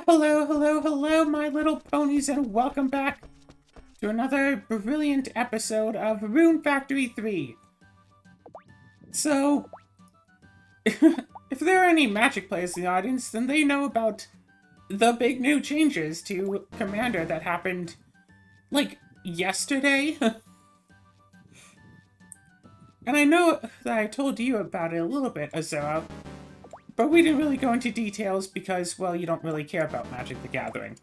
Hello, hello, hello, my little ponies, and welcome back to another brilliant episode of Rune Factory 3. So, if there are any Magic players in the audience, then they know about the big new changes to Commander that happened, like, yesterday. And I know that I told you about it a little bit, Azura, but we didn't really go into details because, well, you don't really care about Magic the Gathering.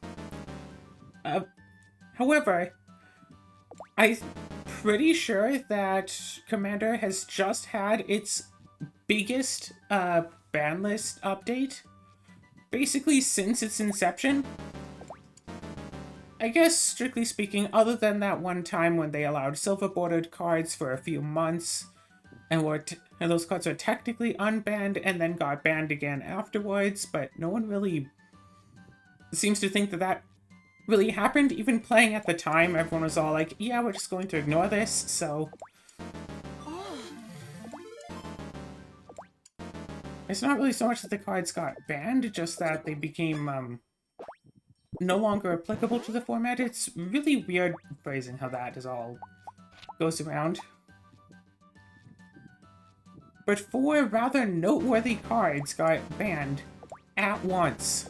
However, I'm pretty sure that Commander has just had its biggest ban list update, basically since its inception. I guess, strictly speaking, other than that one time when they allowed silver-bordered cards for a few months, and those cards are technically unbanned and then got banned again afterwards, but no one really seems to think that really happened. Even playing at the time, everyone was all like, yeah, we're just going to ignore this, so... It's not really so much that the cards got banned, just that they became, no longer applicable to the format. It's really weird phrasing how that is all goes around. But four rather noteworthy cards got banned at once.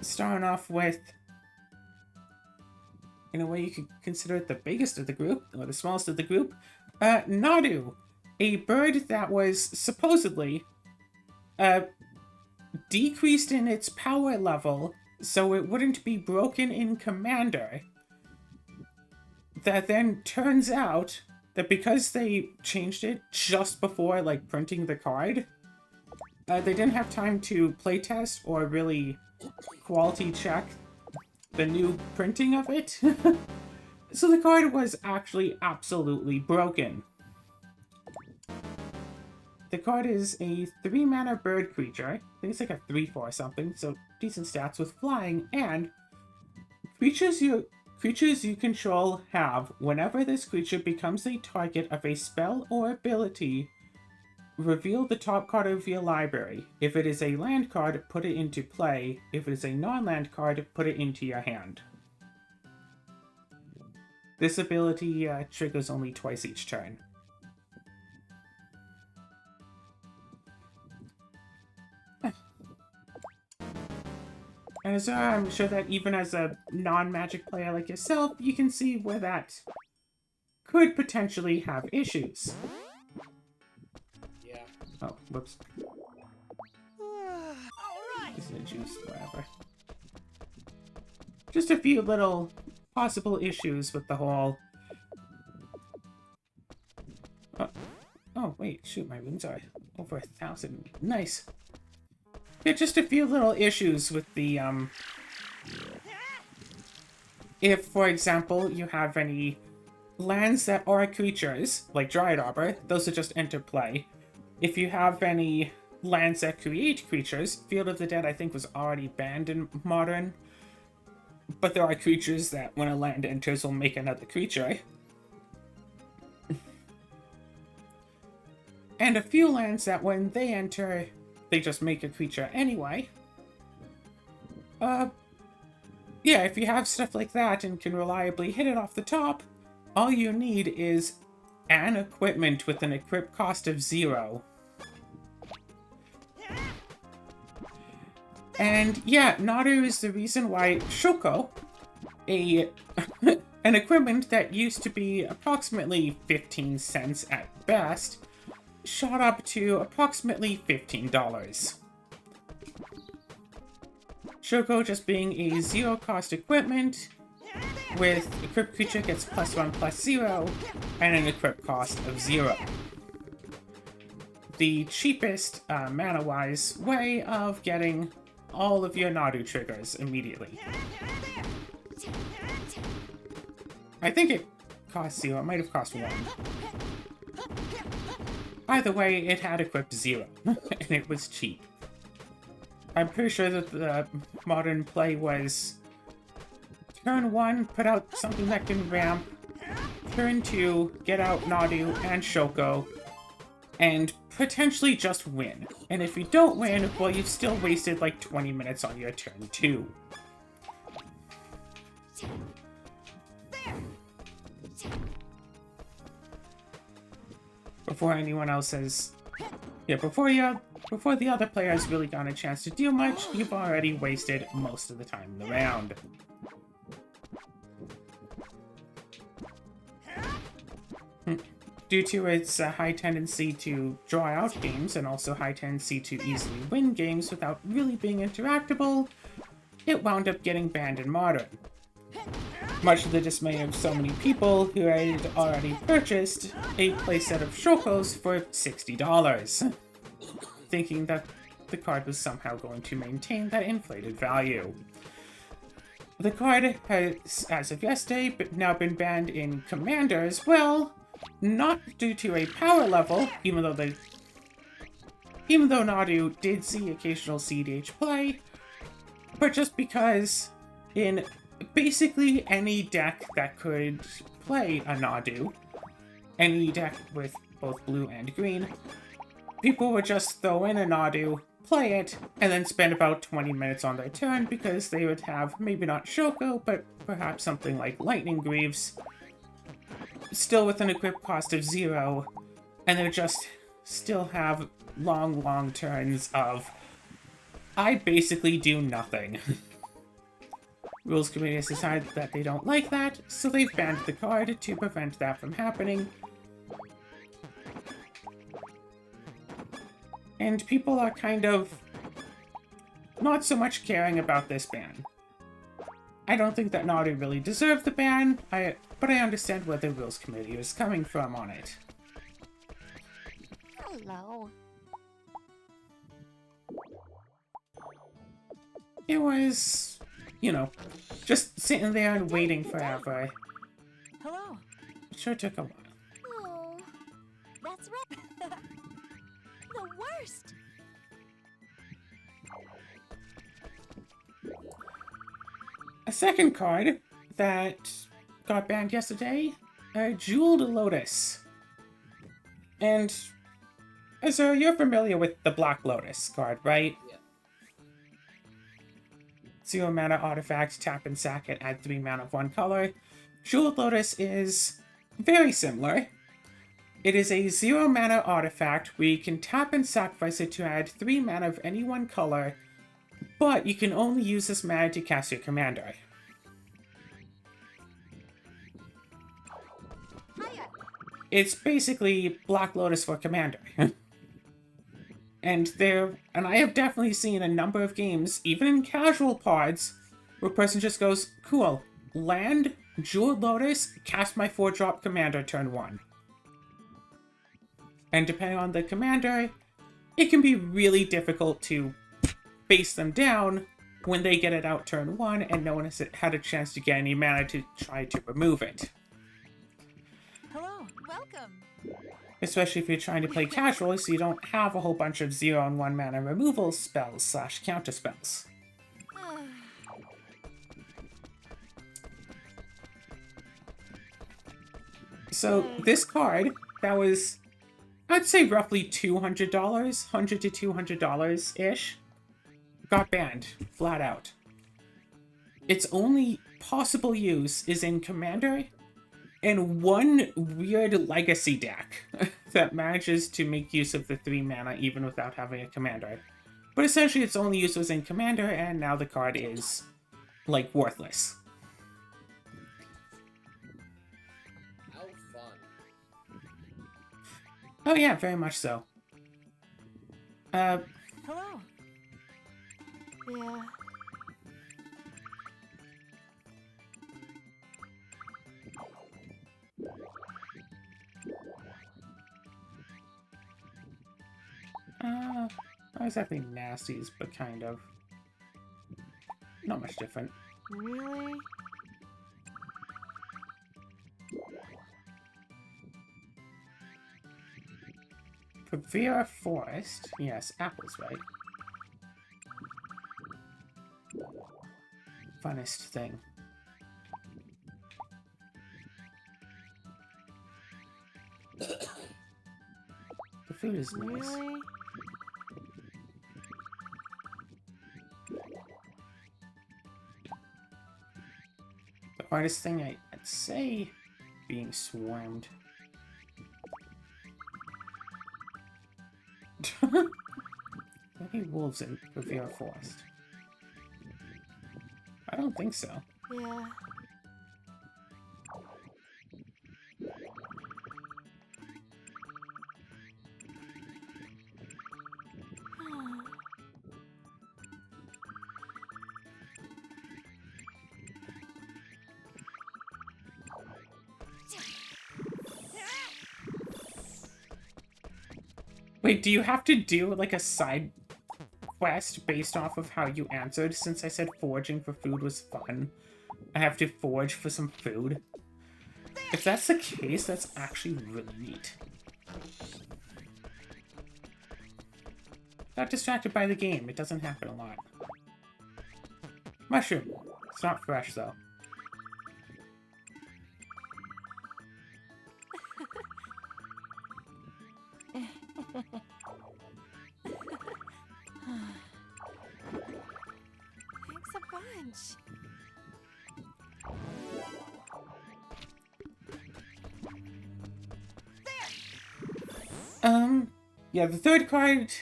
Starting off with, in a way you could consider it the biggest of the group, or the smallest of the group, Nadu, a bird that was supposedly decreased in its power level so it wouldn't be broken in Commander. That then turns out that because they changed it just before, like, printing the card, they didn't have time to playtest or really quality check the new printing of it. So the card was actually absolutely broken. The card is a 3-mana bird creature. I think it's like a 3/4 or something, so decent stats with flying, and creatures you control have, whenever this creature becomes a target of a spell or ability, reveal the top card of your library. If it is a land card, put it into play. If it is a non-land card, put it into your hand. This ability triggers only twice each turn. As I'm sure that even as a non-Magic player like yourself, you can see where that could potentially have issues. Yeah. Oh, whoops. This is a juice, whatever. Just a few little possible issues with the whole... Oh, wait, shoot, my wounds are over 1,000. Nice. Yeah, just a few little issues with the, if, for example, you have any lands that are creatures, like Dryad Arbor, those will just enter play. If you have any lands that create creatures, Field of the Dead, I think, was already banned in Modern, but there are creatures that, when a land enters, will make another creature. And a few lands that, when they enter, they just make a creature anyway. Yeah, if you have stuff like that and can reliably hit it off the top, all you need is an equipment with an equip cost of 0. And yeah, Nadu is the reason why Shoko, an equipment that used to be approximately 15 cents at best, shot up to approximately $15. Shoko just being a 0-cost equipment with equipped creature gets +1/+0 and an equip cost of 0. The cheapest, mana-wise, way of getting all of your Nadu triggers immediately. I think it cost 0, it might have cost 1. Either way, it had equipped 0, and it was cheap. I'm pretty sure that the modern play was turn 1, put out something that can ramp, turn 2, get out Nadu and Shoko, and potentially just win. And if you don't win, well, you've still wasted like 20 minutes on your turn too. Before anyone else says, yeah, before the other player has really gotten a chance to do much, you've already wasted most of the time in the round. Due to its high tendency to draw out games and also high tendency to easily win games without really being interactable, it wound up getting banned in Modern. Much to the dismay of so many people who had already purchased a playset of Shokos for $60, thinking that the card was somehow going to maintain that inflated value. The card has, as of yesterday, now been banned in Commander as well, not due to a power level, even though Nadu did see occasional CDH play, but just because in basically any deck that could play a Nadu, any deck with both blue and green, people would just throw in a Nadu, play it, and then spend about 20 minutes on their turn because they would have maybe not Shoko, but perhaps something like Lightning Greaves, still with an equip cost of 0, and they would just still have long turns of, I basically do nothing. Rules Committee has decided that they don't like that, so they've banned the card to prevent that from happening. And people are kind of not so much caring about this ban. I don't think that Naughty really deserved the ban, but I understand where the Rules Committee is coming from on it. Hello. It was, you know, just sitting there and waiting forever. Hello. It sure took a while. Oh, that's right. The worst. A second card that got banned yesterday, Jeweled Lotus. And so you're familiar with the Black Lotus card, right? Yeah. 0 mana artifact, tap and sack it, add 3 mana of one color. Jeweled Lotus is very similar. It is a 0 mana artifact where you can tap and sacrifice it to add 3 mana of any one color, but you can only use this mana to cast your commander. Hiya. It's basically Black Lotus for commander. And I have definitely seen a number of games, even in casual pods, where a person just goes, cool, land, Jeweled Lotus, cast my 4-drop commander turn 1. And depending on the commander, it can be really difficult to face them down when they get it out turn 1 and no one has had a chance to get any mana to try to remove it. Hello. Welcome. Especially if you're trying to play casual, so you don't have a whole bunch of 0 and 1 mana removal spells / counter spells. So this card, that was, I'd say roughly $200, $100 to $200-ish, got banned, flat out. Its only possible use is in Commander, and one weird legacy deck that manages to make use of the 3 mana even without having a commander. But essentially its only use was in Commander, and now the card is, like, worthless. How fun. Oh yeah, very much so. Hello. Yeah. Not exactly nasties, but kind of. Not much different. Really? Pavira Forest. Yes, apples, right? Funnest thing. food is nice. Really? The hardest thing I'd say, being swarmed. Maybe wolves in Revere Forest. I don't think so. Yeah. Wait, do you have to do like a side quest based off of how you answered? Since I said foraging for food was fun, I have to forage for some food. If that's the case, that's actually really neat. Got distracted by the game. It doesn't happen a lot. Mushroom. It's not fresh though. Thanks a bunch. Yeah, the third card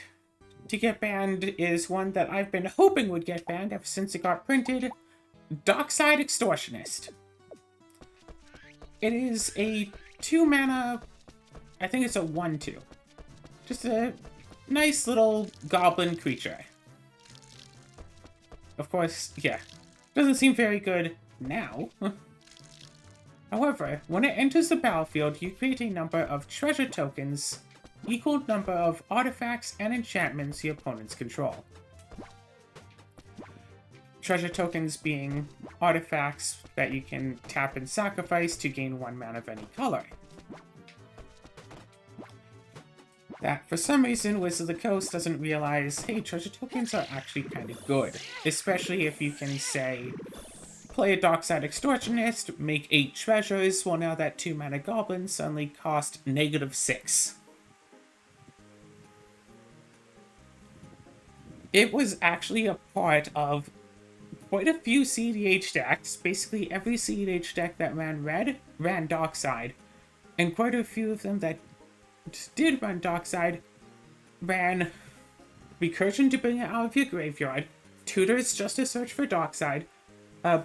to get banned is one that I've been hoping would get banned ever since it got printed. Dockside Extortionist. It is a 2-mana, I think it's a 1/2. Just a nice little goblin creature. Of course, yeah, doesn't seem very good now. However, when it enters the battlefield, you create a number of treasure tokens equal number of artifacts and enchantments your opponents control. Treasure tokens being artifacts that you can tap and sacrifice to gain 1 mana of any color. That, for some reason, Wizards of the Coast doesn't realize, hey, treasure tokens are actually kind of good. Especially if you can say, play a Dockside Extortionist, make 8 treasures, well now that 2-mana goblin suddenly cost -6. It was actually a part of quite a few CDH decks. Basically, every CDH deck that ran red ran Dockside, and quite a few of them that did run Dockside ran Recursion to bring it out of your graveyard, Tutors just to search for Dockside,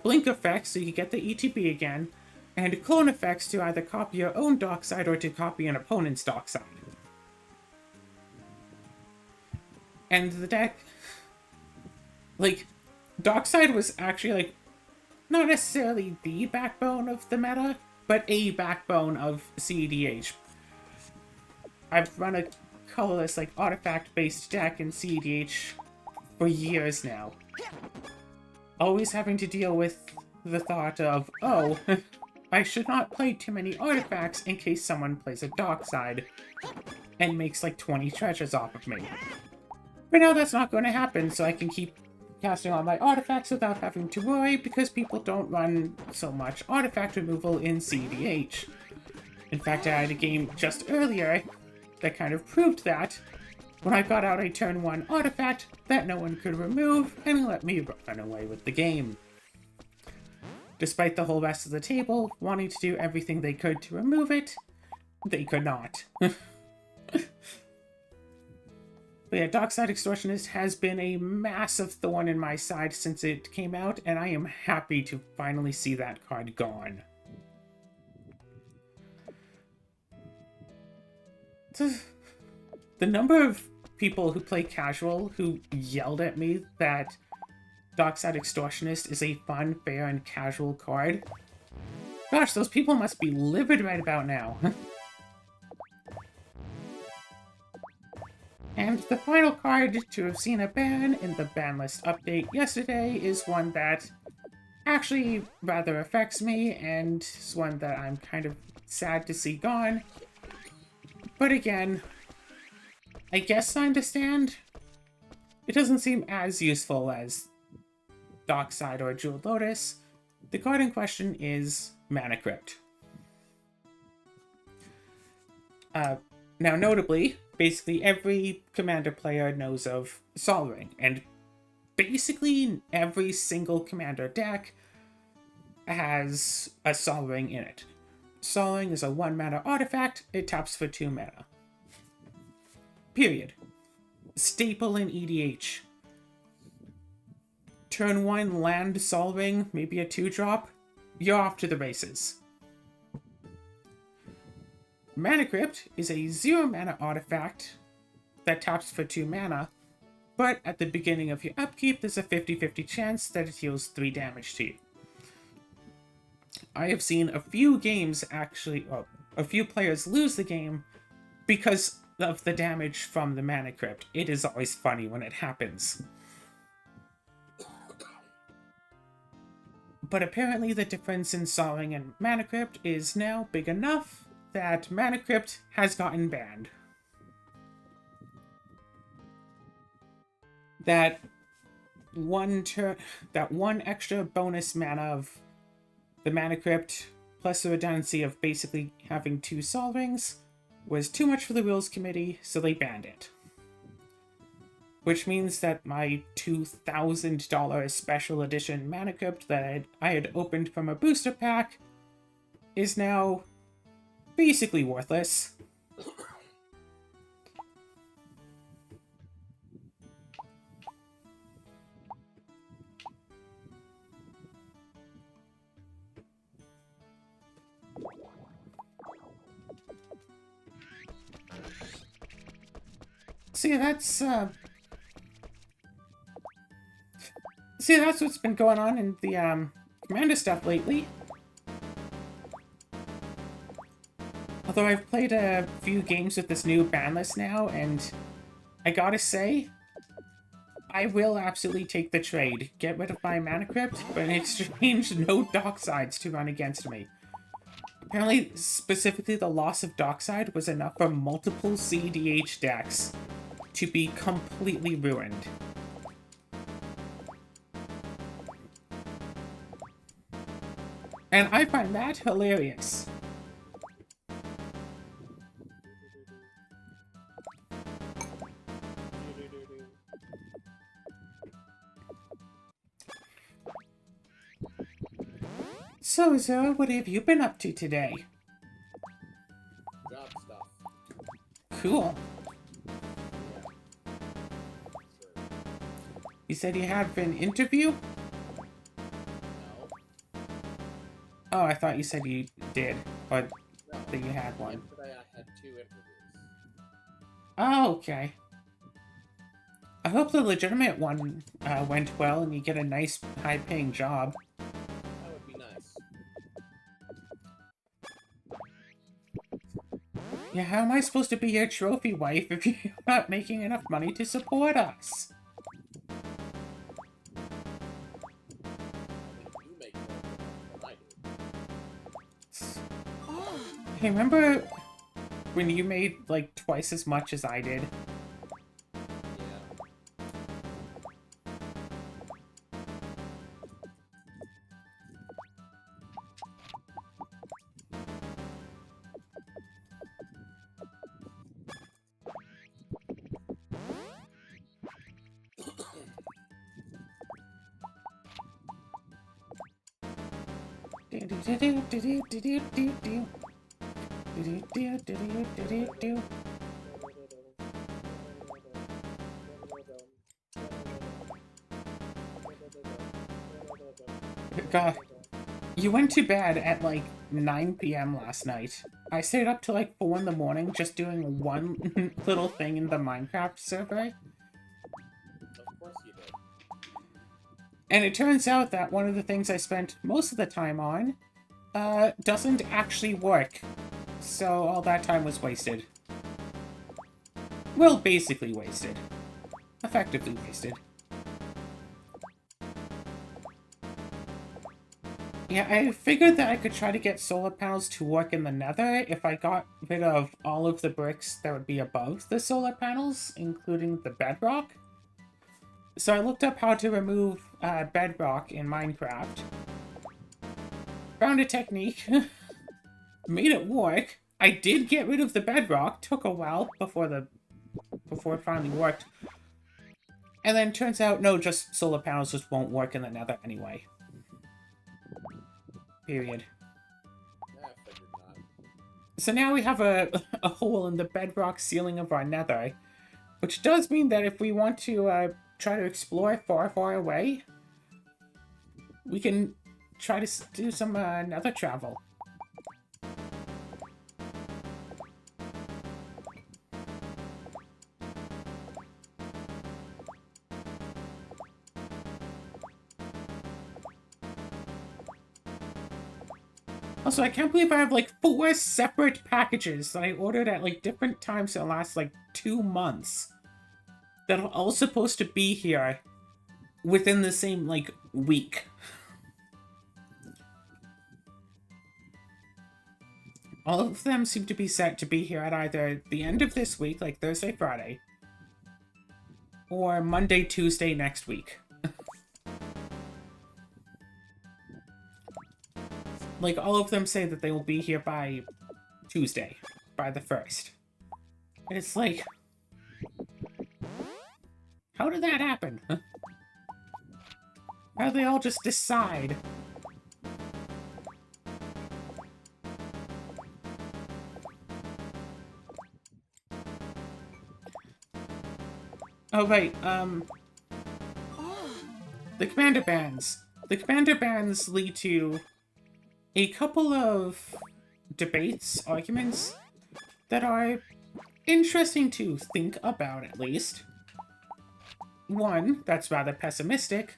Blink effects so you get the ETB again, and Clone effects to either copy your own Dockside or to copy an opponent's Dockside. And the deck, like, Dockside was actually, like, not necessarily the backbone of the meta, but a backbone of CEDH. I've run a colorless, like, artifact-based deck in CEDH for years now. Always having to deal with the thought of, oh, I should not play too many artifacts in case someone plays a Dockside and makes, like, 20 treasures off of me. But now that's not going to happen, so I can keep casting all my artifacts without having to worry, because people don't run so much artifact removal in CDH. In fact, I had a game just earlier that kind of proved that, when I got out a turn 1 artifact that no one could remove, and let me run away with the game. Despite the whole rest of the table wanting to do everything they could to remove it, they could not. But yeah, Dockside Extortionist has been a massive thorn in my side since it came out, and I am happy to finally see that card gone. The number of people who play casual who yelled at me that Dockside Extortionist is a fun, fair, and casual card. Gosh, those people must be livid right about now. And the final card to have seen a ban in the ban list update yesterday is one that actually rather affects me, and is one that I'm kind of sad to see gone. But again, I guess I understand. It doesn't seem as useful as Dockside or Jeweled Lotus. The card in question is Mana Crypt. Now, notably, basically every Commander player knows of Sol Ring, and basically every single Commander deck has a Sol Ring in it. Sol Ring is a 1 mana artifact, it taps for 2 mana. Period. Staple in EDH. Turn 1 land Sol Ring, maybe a 2-drop, you're off to the races. Mana Crypt is a 0 mana artifact that taps for 2 mana, but at the beginning of your upkeep, there's a 50-50 chance that it deals 3 damage to you. I have seen a few games actually, well, a few players lose the game because of the damage from the Mana Crypt. It is always funny when it happens. But apparently the difference in Sol Ring and Mana Crypt is now big enough that Mana Crypt has gotten banned. That one extra bonus mana of the Mana Crypt, plus the redundancy of basically having 2 Sol Rings, was too much for the Rules Committee, so they banned it. Which means that my $2,000 special edition Mana Crypt that I had opened from a booster pack is now basically worthless. See, that's what's been going on in the Commander stuff lately. Although I've played a few games with this new ban list now, and I gotta say, I will absolutely take the trade. Get rid of my Mana Crypt, but in exchange, no Docksides to run against me. Apparently, specifically the loss of Dockside was enough for multiple CDH decks to be completely ruined. And I find that hilarious. So, Zara, what have you been up to today? Job stuff. Cool. Yeah. Sure. You said you had an interview? No. Oh, I thought you said you did, but No. that you had one. Yesterday I had 2 interviews. Oh, okay. I hope the legitimate one went well and you get a nice, high-paying job. That would be nice. Yeah, how am I supposed to be your trophy wife if you're not making enough money to support us? I think you make more than I do. Hey, remember when you made, like, twice as much as I did? Yeah. God, you went to bed at like 9 p.m. last night. I stayed up till like 4 in the morning just doing one little thing in the Minecraft server. Of course you did. And it turns out that one of the things I spent most of the time on doesn't actually work. So all that time was wasted. Well, basically wasted. Effectively wasted. Yeah, I figured that I could try to get solar panels to work in the nether if I got rid of all of the bricks that would be above the solar panels, including the bedrock. So I looked up how to remove bedrock in Minecraft. Found a technique. Made it work. I did get rid of the bedrock. Took a while before the before it finally worked. And then turns out, no, just solar panels just won't work in the nether anyway. Period. Yeah, I figured not. So now we have a hole in the bedrock ceiling of our nether, which does mean that if we want to try to explore far, far away, we can try to do some nether travel. Also, I can't believe I have like 4 separate packages that I ordered at like different times in the last like 2 months that are all supposed to be here within the same like week. All of them seem to be set to be here at either the end of this week, like Thursday, Friday, or Monday, Tuesday next week. Like, all of them say that they will be here by Tuesday, by the 1st. And it's like, how did that happen? Huh? How do they all just decide? Oh, right, the commander bans. The commander bans lead to a couple of debates, arguments, that are interesting to think about, at least. One, that's rather pessimistic.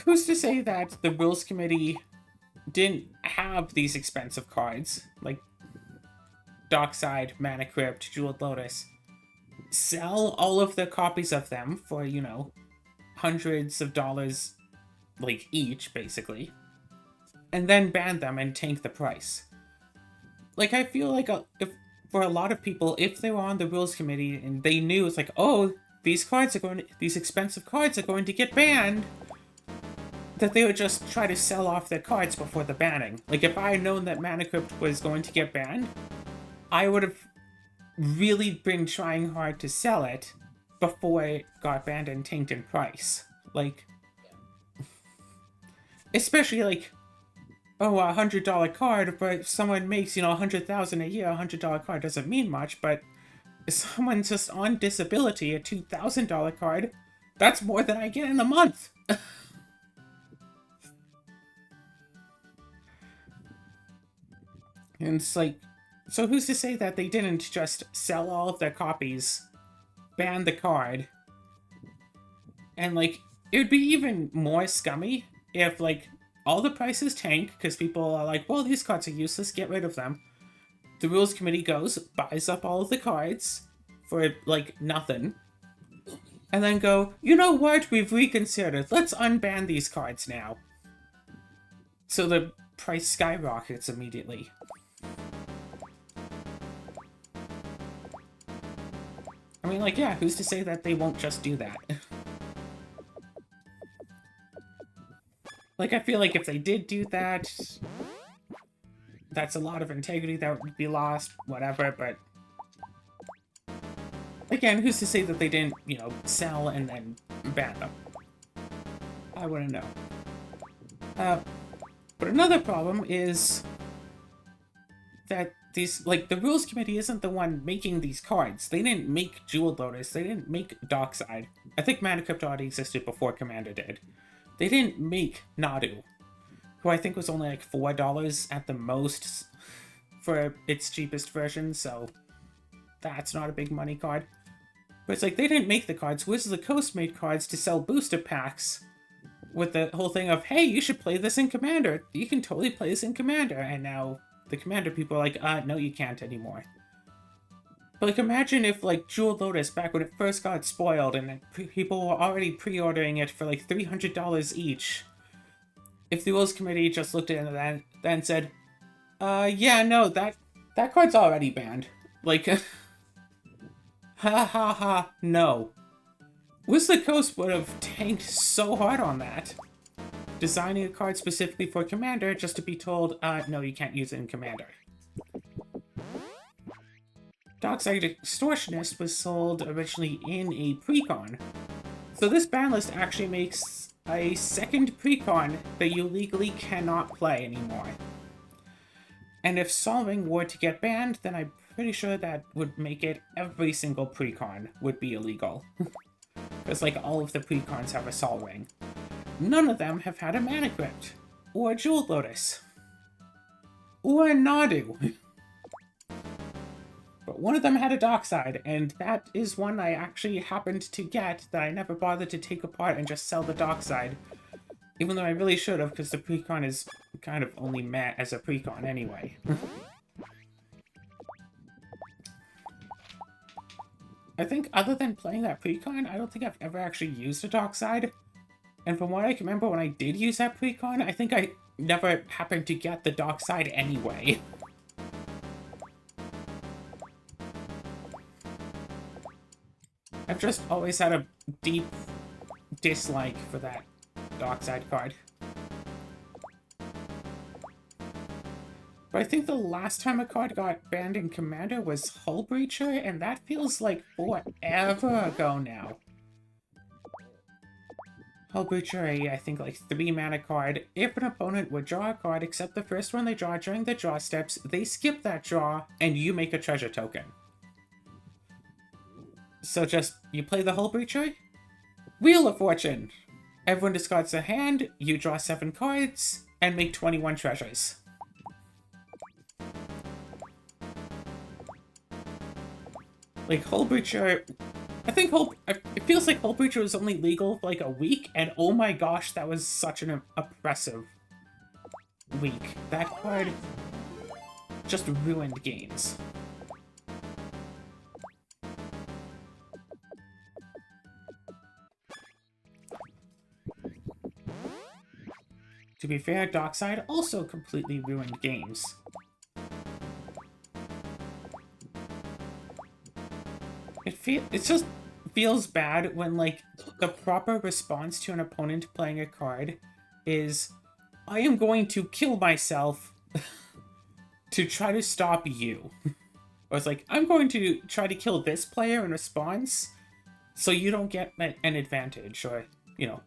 Who's to say that the Rules Committee didn't have these expensive cards, like Dockside, Mana Crypt, Jeweled Lotus, sell all of the copies of them for, you know, hundreds of dollars, like, each, basically, and then ban them and tank the price? Like, I feel like if for a lot of people, if they were on the Rules Committee and they knew, it's like, oh, these expensive cards are going to get banned, that they would just try to sell off their cards before the banning. Like, if I had known that Mana Crypt was going to get banned, I would have really been trying hard to sell it before it got banned and tanked in price. Like, especially like, oh, $100 card, but if someone makes, you know, 100,000 a year, $100 card doesn't mean much, but if someone's just on disability, a $2,000 card, that's more than I get in a month. And it's like, so who's to say that they didn't just sell all of their copies, ban the card, and like, it would be even more scummy if like all the prices tank because people are like, well, these cards are useless, get rid of them. The Rules Committee goes, buys up all of the cards for like nothing, and then go, you know what, we've reconsidered, let's unban these cards now. So the price skyrockets immediately. I mean, like, yeah, who's to say that they won't just do that? Like, I feel like if they did do that, that's a lot of integrity that would be lost, whatever, but... Again, who's to say that they didn't, you know, sell and then ban them? I wouldn't know. But another problem is that these, like, the Rules Committee isn't the one making these cards. They didn't make Jeweled Lotus. They didn't make Dockside. I think Mana Crypt already existed before Commander did. They didn't make Nadu, who I think was only like $4 at the most for its cheapest version, so that's not a big money card. But it's like, they didn't make the cards. Wizards of the Coast made cards to sell booster packs with the whole thing of, hey, you should play this in Commander. You can totally play this in Commander. And now the Commander people are like, no, you can't anymore. But like, imagine if like Jeweled Lotus, back when it first got spoiled and people were already pre-ordering it for like $300 each, if the Rules Committee just looked at that and said, yeah, no, that card's already banned. Like, ha ha ha, no. Wizards of the Coast would have tanked so hard on that. Designing a card specifically for Commander just to be told, no, you can't use it in Commander. Dockside Extortionist was sold originally in a precon. So this ban list actually makes a second precon that you legally cannot play anymore. And if solving were to get banned, then I'm pretty sure that would make it every single precon would be illegal. Because like all of the precons have a sol ring. None of them have had a mana crypt, or a jewel lotus, or a Nadu. But one of them had a dockside, and that is one I actually happened to get that I never bothered to take apart and just sell the dockside. Even though I really should have, because the precon is kind of only meh as a precon anyway. I think other than playing that precon, I don't think I've ever actually used a dockside. And from what I can remember when I did use that precon, I think I never happened to get the dockside anyway. I've just always had a deep dislike for that dockside card. But I think the last time a card got banned in Commander was Hull Breacher, and that feels like forever ago now. Hull Breacher, I think like 3 mana card. If an opponent would draw a card except the first one they draw during the draw steps, they skip that draw, and you make a treasure token. So just, you play the Hull Breacher, Wheel of Fortune. Everyone discards their hand, you draw 7 cards, and make 21 treasures. Like, Hull Breacher... I think it feels like Hull Breacher was only legal for like a week, and oh my gosh, that was such an oppressive week. That card just ruined games. To be fair, Dockside also completely ruined games. It just feels bad when, like, the proper response to an opponent playing a card is, I am going to kill myself to try to stop you. Or it's like, I'm going to try to kill this player in response so you don't get an advantage. Or, you know,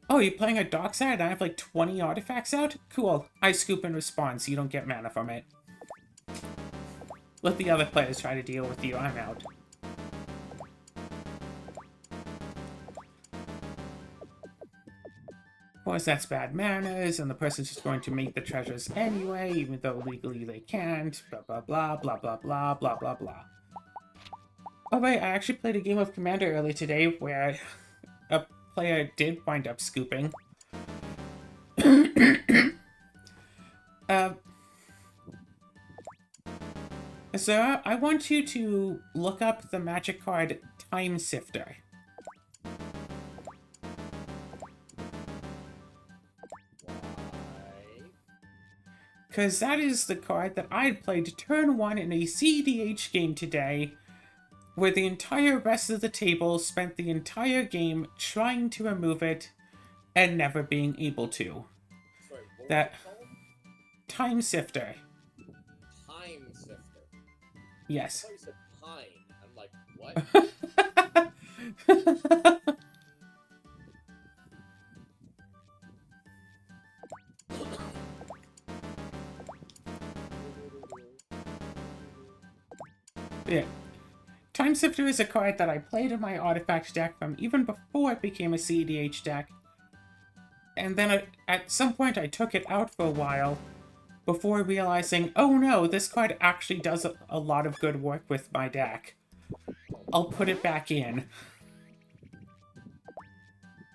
oh, you're playing a Dockside and I have like 20 artifacts out? Cool. I scoop in response so you don't get mana from it. Let the other players try to deal with you. I'm out. Of course, that's bad manners, and the person's just going to make the treasures anyway, even though legally they can't. Blah, blah, blah, blah, blah, blah, blah, blah, blah. Oh, wait, I actually played a game of Commander earlier today where a player did wind up scooping. So I want you to look up the magic card Time Sifter. Because that is the card that I had played turn 1 in a CDH game today, where the entire rest of the table spent the entire game trying to remove it and never being able to. Sorry, what That was it called? Time Sifter. Time Sifter. Yes. I thought you said pine. I'm like, what? Yeah. Time Sifter is a card that I played in my artifact deck from even before it became a CDH deck. And then at some point I took it out for a while before realizing, oh no, this card actually does a lot of good work with my deck. I'll put it back in.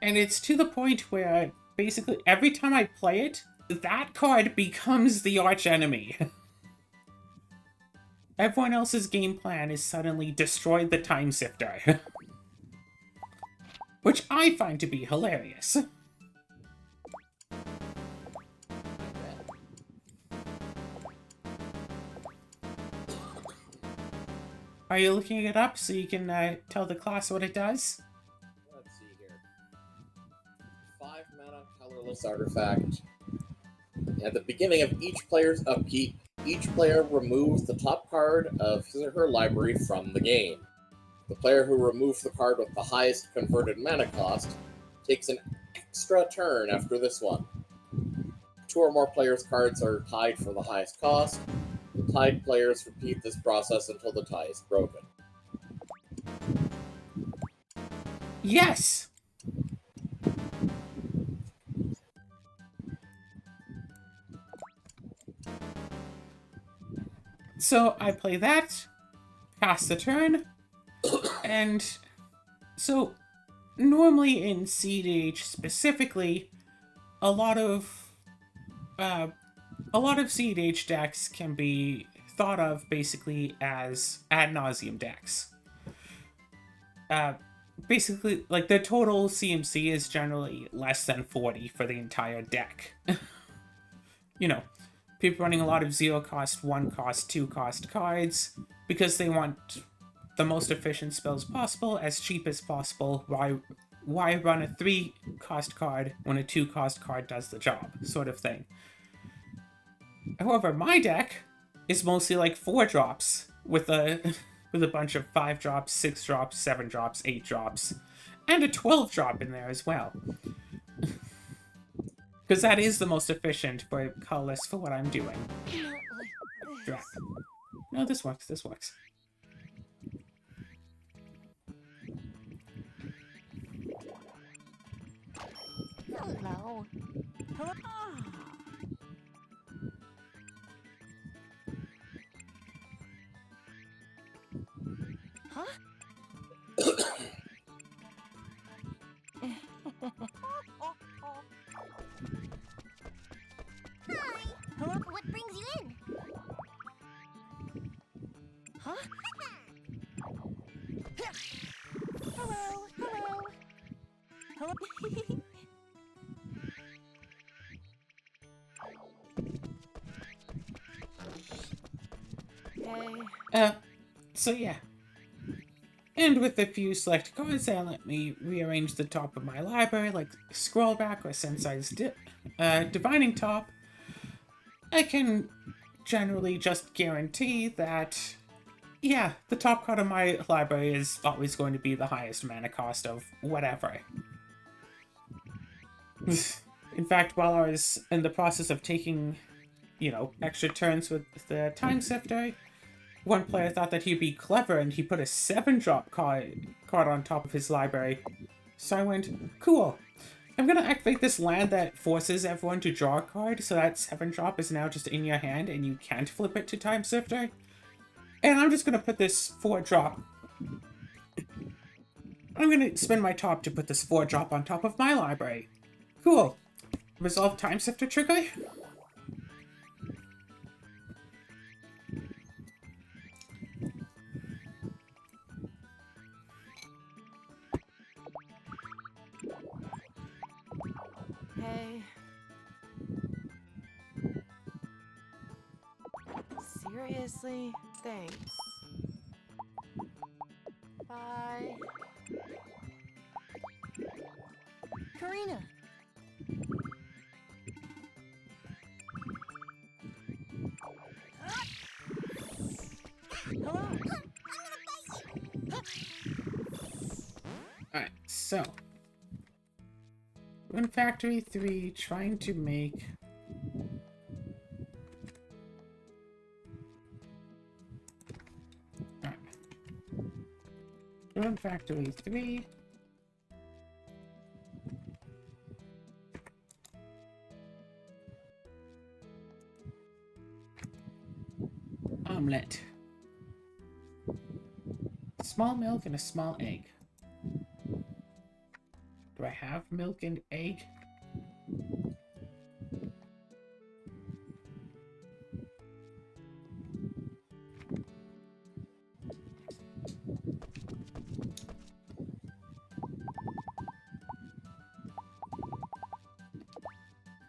And it's to the point where basically every time I play it, that card becomes the arch enemy. Everyone else's game plan is suddenly destroy the Time Sifter. Which I find to be hilarious. Are you looking it up so you can tell the class what it does? Let's see here. 5 mana colorless artifact. At the beginning of each player's upkeep, each player removes the top card of his or her library from the game. The player who removes the card with the highest converted mana cost takes an extra turn after this one. Two or more players' cards are tied for the highest cost. The tied players repeat this process until the tie is broken. Yes! So I play that, pass the turn, and so normally in CDH specifically, a lot of CDH decks can be thought of basically as ad nauseum decks. Uh, Basically, like the total CMC is generally less than 40 for the entire deck. You know, people running a lot of 0 cost, 1 cost, 2 cost cards because they want the most efficient spells possible as cheap as possible. Why run a 3 cost card when a 2 cost card does the job, sort of thing. However, my deck is mostly like 4 drops with a with a bunch of 5 drops, 6 drops, 7 drops, 8 drops, and a 12 drop in there as well. Because that is the most efficient for colorless for what I'm doing. Not like Drop. this. No, this works, this works. Hello. Hello. Huh? Hi. Hello. What brings you in? Huh? Hello. Hello. Hello. Hey. So yeah. And with a few select cards that let me rearrange the top of my library, like Scroll Back or Sensei's Divining Top, I can generally just guarantee that, yeah, the top card of my library is always going to be the highest mana cost of whatever. In fact, while I was in the process of taking, extra turns with the Time Sifter, one player thought that he'd be clever and he put a 7-drop card on top of his library. So I went, cool. I'm gonna activate this land that forces everyone to draw a card, so that 7-drop is now just in your hand and you can't flip it to Time Sifter. And I'm just gonna put this 4-drop. I'm gonna spend my top to put this 4-drop on top of my library. Cool. Resolve Time Sifter trigger? Hey. Seriously? Thanks. Bye. Karina. Hello. Alright, so. Rune Factory 3 trying to make. Alright. Rune Factory 3. Omelette. Small milk and a small egg. Do I have milk and egg?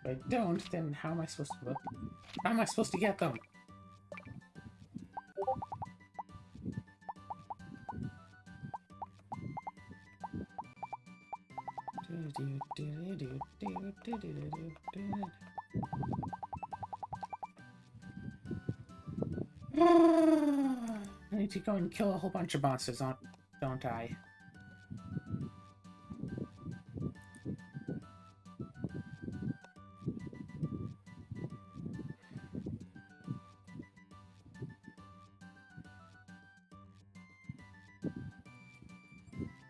If I don't, then how am I supposed to look? How am I supposed to get them? need to go and kill a whole bunch of monsters, don't I?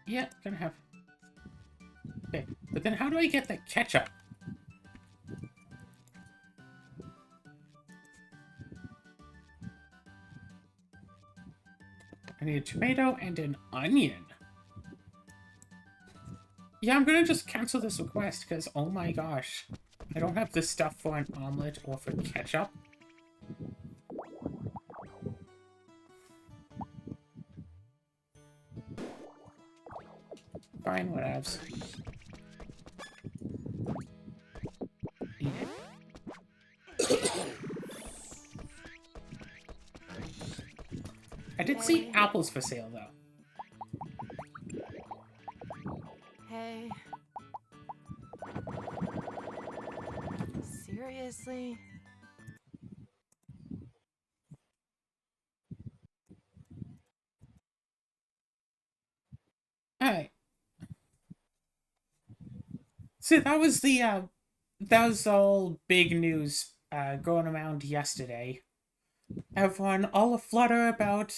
Yeah, gonna have... Okay, but then how do I get the ketchup? I need a tomato and an onion. Yeah, I'm gonna just cancel this request, because, oh my gosh. I don't have the stuff for an omelet or for ketchup. Fine, whatevs. Eat it. I did see apples for sale, though. Hey. Seriously? Alright. See, that was that was all big news going around yesterday. Everyone all aflutter about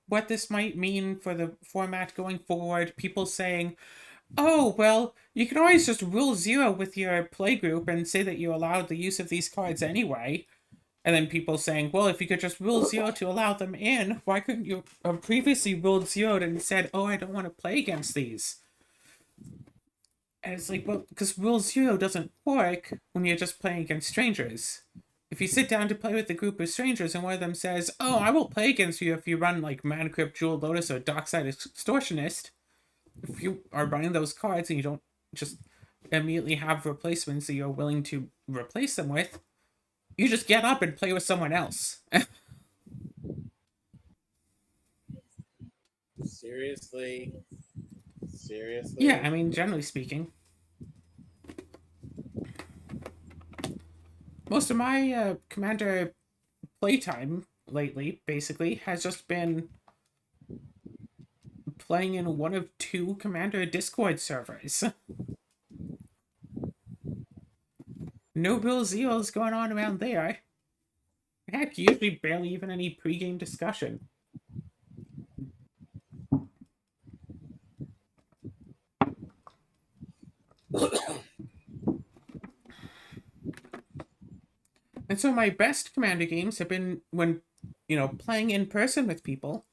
what this might mean for the format going forward. People saying, oh, well, you can always just rule 0 with your playgroup and say that you allowed the use of these cards anyway. And then people saying, well, if you could just rule 0 to allow them in, why couldn't you have previously ruled 0 and said, oh, I don't want to play against these? And it's like, well, because rule 0 doesn't work when you're just playing against strangers. If you sit down to play with a group of strangers and one of them says, oh, I will play against you if you run like Mana Crypt, Jewel Lotus, or Dockside Extortionist, if you are running those cards and you don't just immediately have replacements that you're willing to replace them with, you just get up and play with someone else. Seriously? Seriously? Yeah, I mean, generally speaking. Most of my Commander playtime lately, basically, has just been playing in one of 2 Commander Discord servers. No real zeals going on around there. Heck, usually barely even any pregame discussion. And so my best Commander games have been when, playing in person with people.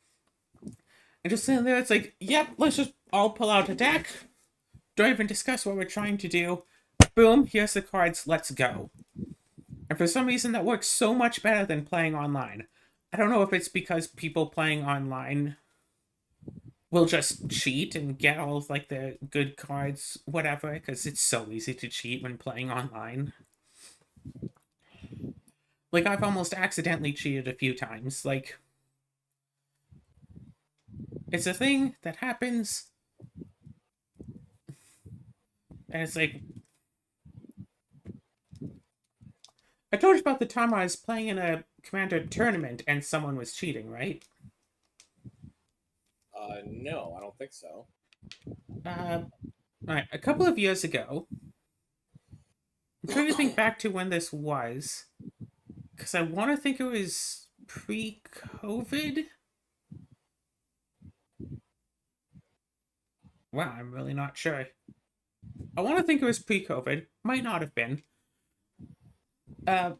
And just sitting there, it's like, yep, let's just all pull out a deck. Don't even discuss what we're trying to do. Boom, here's the cards, let's go. And for some reason, that works so much better than playing online. I don't know if it's because people playing online will just cheat and get all of, like, the good cards, whatever, because it's so easy to cheat when playing online. Like, I've almost accidentally cheated a few times. Like, it's a thing that happens, and it's like... I told you about the time I was playing in a Commander tournament and someone was cheating, right? No, I don't think so. Alright, a couple of years ago, I'm trying to think back to when this was, because I want to think it was pre-COVID. Wow, I'm really not sure. I want to think it was pre-COVID. Might not have been. I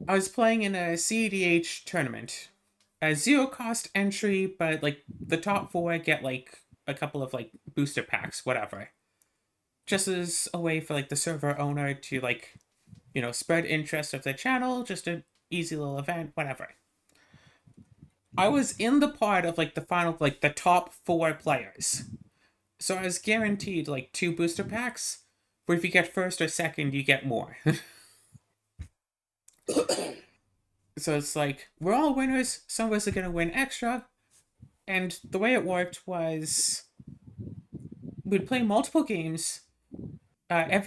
was playing in a CEDH tournament. A 0 cost entry, but like the top 4 get like a couple of like booster packs, whatever. Just as a way for like the server owner to like, spread interest of the channel, just an easy little event, whatever. I was in the part of like the final, like the top 4 players. So I was guaranteed like 2 booster packs, but if you get first or second, you get more. So it's like, we're all winners, some of us are going to win extra. And the way it worked was we'd play multiple games. If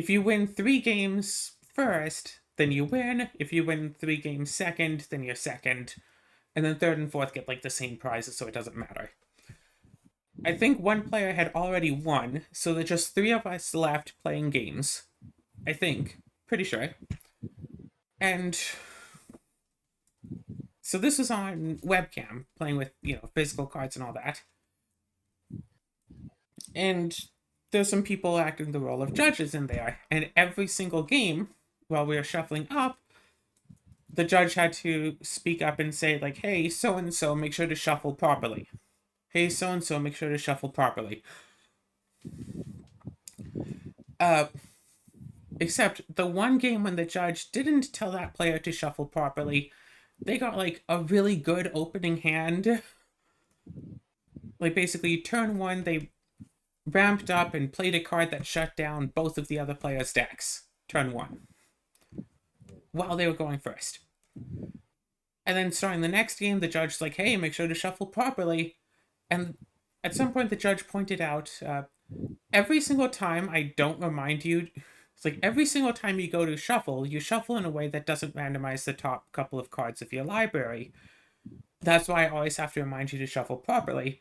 you win 3 games first, then you win. If you win 3 games second, then you're second. and then third and fourth get like the same prizes, so it doesn't matter. I think one player had already won, so there's just 3 of us left playing games. I think. Pretty sure. And so this was on webcam, playing with, physical cards and all that. And there's some people acting the role of judges in there. And every single game, while we were shuffling up, the judge had to speak up and say, like, hey, so-and-so, make sure to shuffle properly. Hey, so-and-so, make sure to shuffle properly. Except the one game when the judge didn't tell that player to shuffle properly, they got, like, a really good opening hand. Like, basically, turn 1, they ramped up and played a card that shut down both of the other players' decks. Turn 1. While they were going first. And then starting the next game, the judge's like, hey, make sure to shuffle properly. And at some point, the judge pointed out, every single time I don't remind you, it's like every single time you go to shuffle, you shuffle in a way that doesn't randomize the top couple of cards of your library. That's why I always have to remind you to shuffle properly.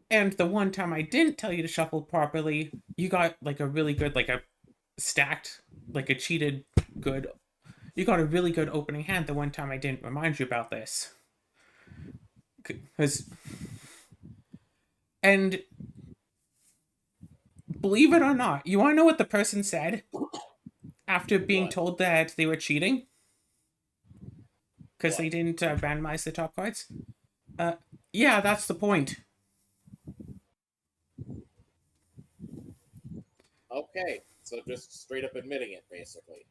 And the one time I didn't tell you to shuffle properly, you got like a really good, like a stacked, like a cheated good. You got a really good opening hand the one time I didn't remind you about this. And believe it or not, you want to know what the person said after being told that they were cheating? Because they didn't randomize the top cards? Yeah, that's the point. Okay, so just straight up admitting it, basically.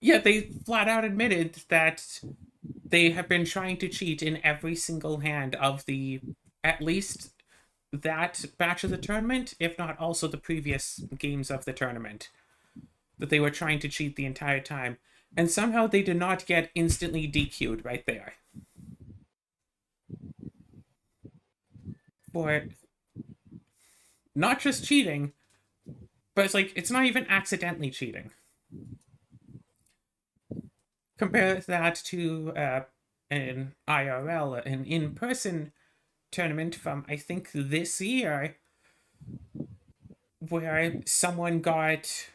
Yeah, they flat out admitted that they have been trying to cheat in every single hand of at least that batch of the tournament, if not also the previous games of the tournament. That they were trying to cheat the entire time. And somehow they did not get instantly DQ'd right there. For not just cheating, but it's like, it's not even accidentally cheating. Compare that to an IRL, an in-person tournament from, I think, this year, where someone got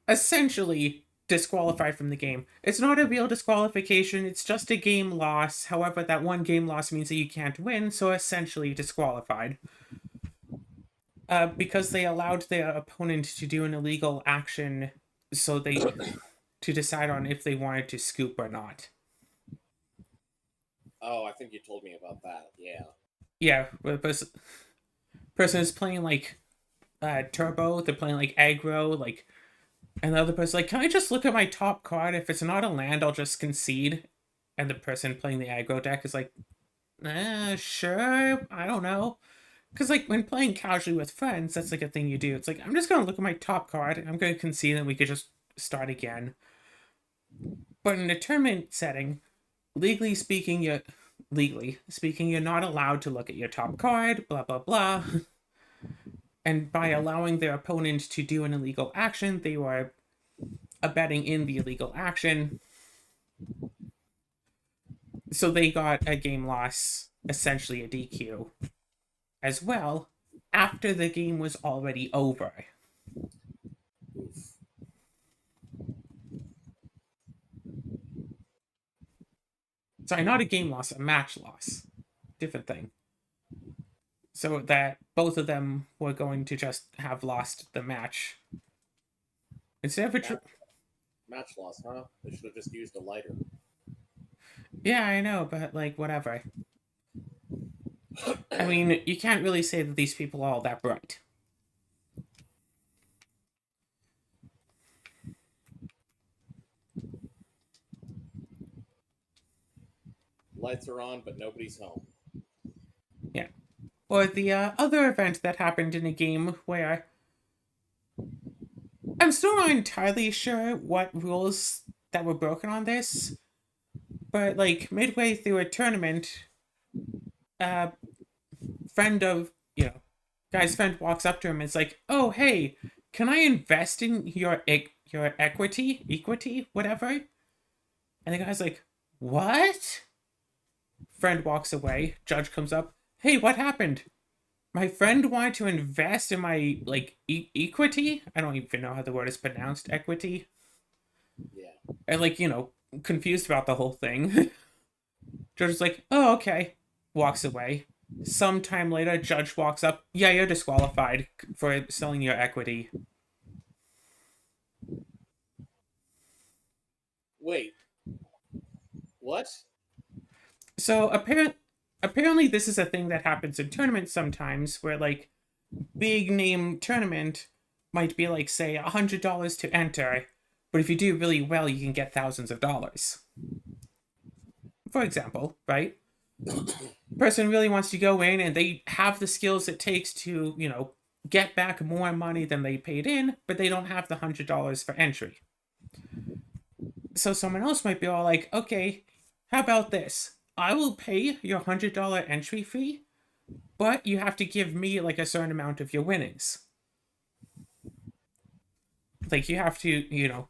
essentially disqualified from the game. It's not a real disqualification, it's just a game loss. However, that one game loss means that you can't win, so essentially disqualified. Because they allowed their opponent to do an illegal action to decide on if they wanted to scoop or not. Oh, I think you told me about that, yeah. Yeah, the person is playing like turbo, they're playing like aggro, like, and the other person's like, can I just look at my top card? If it's not a land, I'll just concede. And the person playing the aggro deck is like, sure, I don't know. Because, like, when playing casually with friends, that's like a thing you do. It's like, I'm just going to look at my top card, I'm going to concede, and we could just start again. But in a tournament setting, legally speaking, you're not allowed to look at your top card, blah, blah, blah. And by allowing their opponent to do an illegal action, they were abetting in the illegal action. So they got a game loss, essentially a DQ, as well, after the game was already over. Sorry, not a game loss, a match loss. Different thing. So that both of them were going to just have lost the match. Instead of a match loss, huh? They should have just used a lighter. Yeah, I know, but like, whatever. I mean, you can't really say that these people are all that bright. Lights are on, but nobody's home. Yeah. Or the other event that happened in a game where I'm still not entirely sure what rules that were broken on this, but like midway through a tournament, guy's friend walks up to him and is like, "Oh, hey, can I invest in your equity, whatever?" And the guy's like, What? Friend walks away. Judge comes up. Hey, what happened? My friend wanted to invest in my, like, equity? I don't even know how the word is pronounced. Equity? Yeah. And, like, confused about the whole thing. Judge is like, oh, okay. Walks away. Sometime later, Judge walks up. Yeah, you're disqualified for selling your equity. Wait. What? So apparently this is a thing that happens in tournaments sometimes, where like big name tournament might be like say $100 to enter, but if you do really well, you can get thousands of dollars. For example, right? Person really wants to go in and they have the skills it takes to get back more money than they paid in, but they don't have the $100 for entry. So someone else might be all like, okay, how about this? I will pay your $100 entry fee, but you have to give me like a certain amount of your winnings. Like you have to,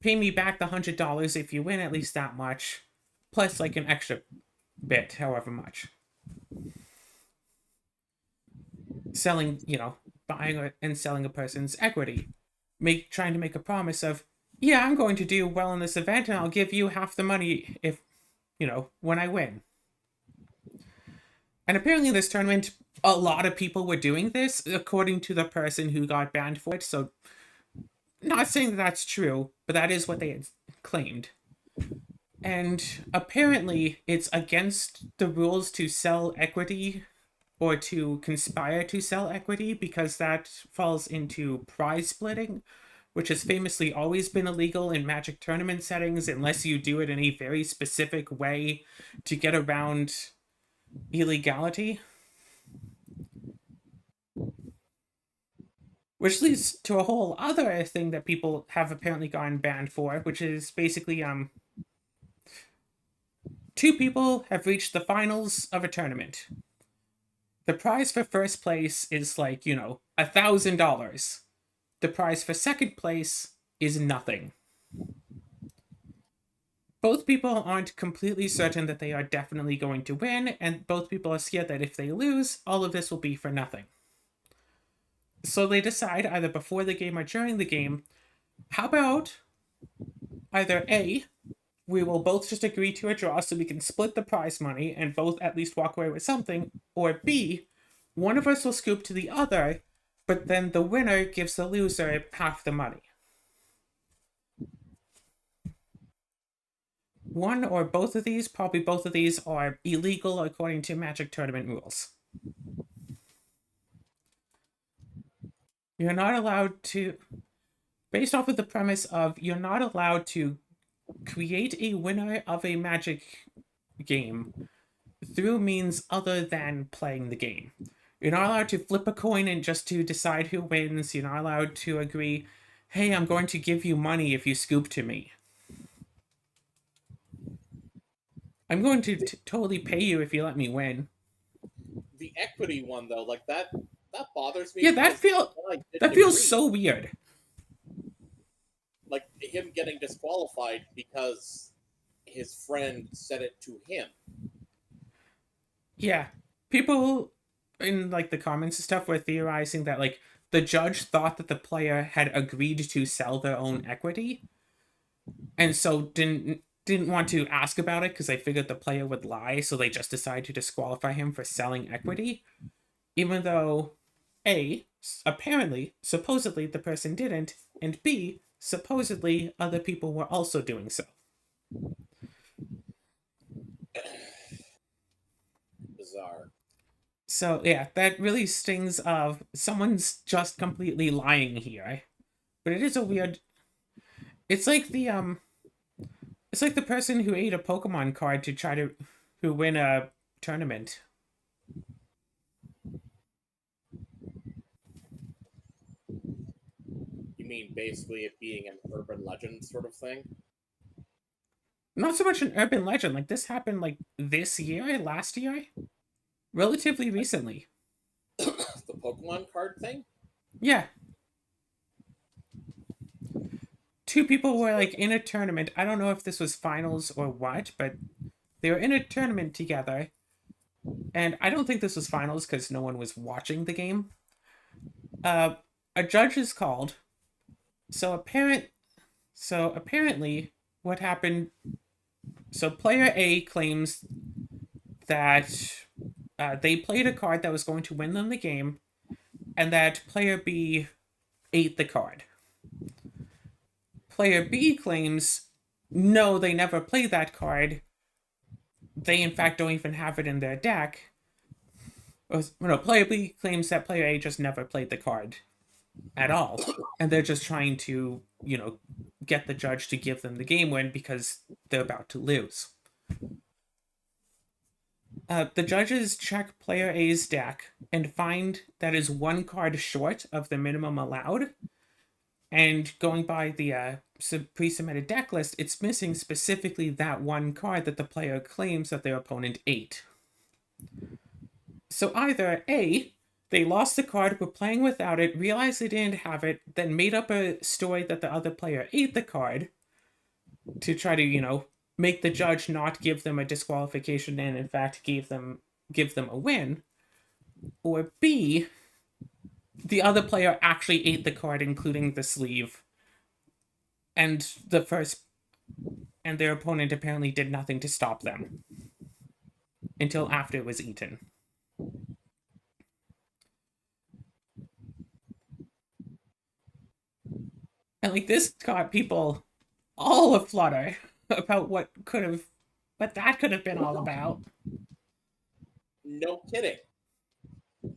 pay me back the $100 if you win at least that much, plus like an extra bit, however much. Selling, buying and selling a person's equity. Trying to make a promise of, yeah, I'm going to do well in this event and I'll give you half the money if, when I win. And apparently in this tournament, a lot of people were doing this, according to the person who got banned for it. So, not saying that that's true, but that is what they had claimed. And apparently, it's against the rules to sell equity or to conspire to sell equity because that falls into prize splitting, which has famously always been illegal in Magic tournament settings unless you do it in a very specific way to get around illegality. Which leads to a whole other thing that people have apparently gotten banned for, which is basically two people have reached the finals of a tournament. The prize for first place is like, $1,000. The prize for second place is nothing. Both people aren't completely certain that they are definitely going to win, and both people are scared that if they lose, all of this will be for nothing. So they decide, either before the game or during the game, how about either A, we will both just agree to a draw so we can split the prize money and both at least walk away with something, or B, one of us will scoop to the other, but then the winner gives the loser half the money. One or both of these, probably both of these, are illegal according to Magic tournament rules. You're not allowed to, based off of the premise of you're not allowed to create a winner of a Magic game through means other than playing the game. You're not allowed to flip a coin and just to decide who wins. You're not allowed to agree, hey, I'm going to give you money if you scoop to me. I'm going to totally pay you if you let me win. The equity one though, like that bothers me. Yeah, that feels so weird. Like him getting disqualified because his friend said it to him. Yeah, people in like the comments and stuff were theorizing that like the judge thought that the player had agreed to sell their own equity, and so didn't want to ask about it because they figured the player would lie, so they just decided to disqualify him for selling equity, even though A, apparently, supposedly the person didn't, and B, supposedly other people were also doing so. Bizarre. So yeah, that really stings of someone's just completely lying here. But it is a weird. It's like the person who ate a Pokemon card to try to who win a tournament. You mean basically it being an urban legend sort of thing? Not so much an urban legend. Like this happened like this year, last year, relatively recently. The Pokemon card thing? Yeah. two people were like in a tournament. I don't know if this was finals or what, but they were in a tournament together. And I don't think this was finals because no one was watching the game. Uh, a judge is called. So apparently, what happened? So player A claims that they played a card that was going to win them the game, and that player B ate the card. Player B claims no, they never played that card. They in fact don't even have it in their deck. No, player B claims that player A just never played the card at all, and they're just trying to, get the judge to give them the game win because they're about to lose. The judges check player A's deck and find that is one card short of the minimum allowed. And going by the pre-submitted deck list, it's missing specifically that one card that the player claims that their opponent ate. So either A, they lost the card, were playing without it, realized they didn't have it, then made up a story that the other player ate the card to try to, make the judge not give them a disqualification and in fact give them a win. Or B, the other player actually ate the card, including the sleeve, and their opponent apparently did nothing to stop them until after it was eaten. And this got people all aflutter about what that could have been all about. No kidding.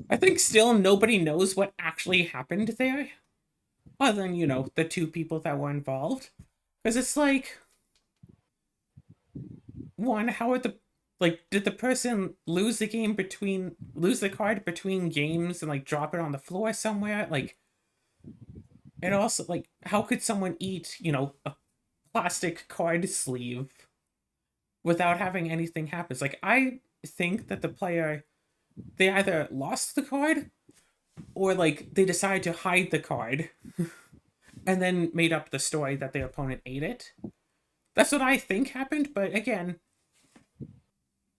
I think still nobody knows what actually happened there, other than, the two people that were involved. Because it's one, how are did the person lose the card between games and drop it on the floor somewhere? And also, how could someone eat, a plastic card sleeve without having anything happen? I think that the player, they either lost the card or they decided to hide the card and then made up the story that their opponent ate it. That's what I think happened, but again,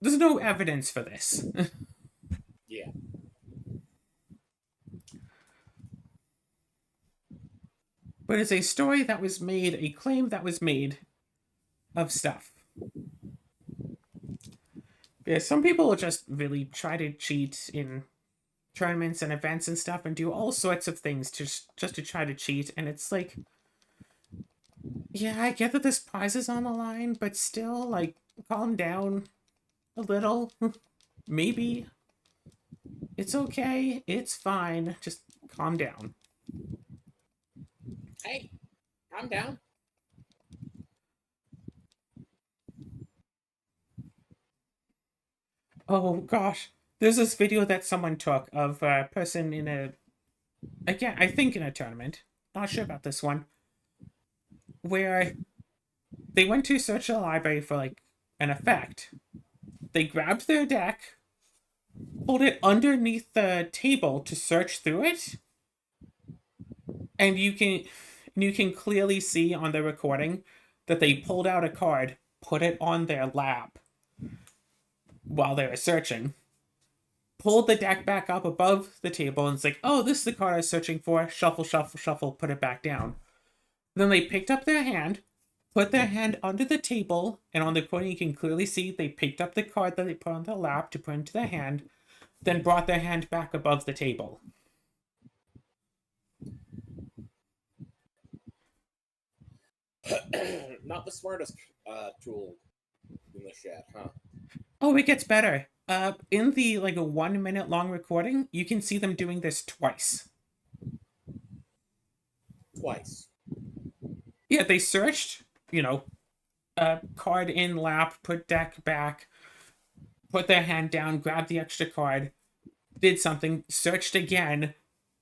there's no evidence for this. Yeah. But it's a story that was made, a claim that was made of stuff. Yeah, some people will just really try to cheat in tournaments and events and stuff and do all sorts of things just to try to cheat, and it's yeah, I get that this prize is on the line, but still, calm down a little. Maybe. It's okay. It's fine. Just calm down. Hey, calm down. Oh gosh. There's this video that someone took of a person again, I think in a tournament. Not sure about this one. Where they went to search the library for an effect. They grabbed their deck, pulled it underneath the table to search through it, and you can clearly see on the recording that they pulled out a card, put it on their lap while they were searching, pulled the deck back up above the table, and it's oh, this is the card I was searching for. Shuffle, shuffle, shuffle, put it back down. Then they picked up their hand, put their hand under the table, and on the recording you can clearly see they picked up the card that they put on their lap to put into their hand, then brought their hand back above the table. Not the smartest tool in the chat, huh? Oh, it gets better. In the a 1 minute long recording, you can see them doing this twice. Twice. Yeah, they searched, card in lap, put deck back, put their hand down, grabbed the extra card, did something, searched again,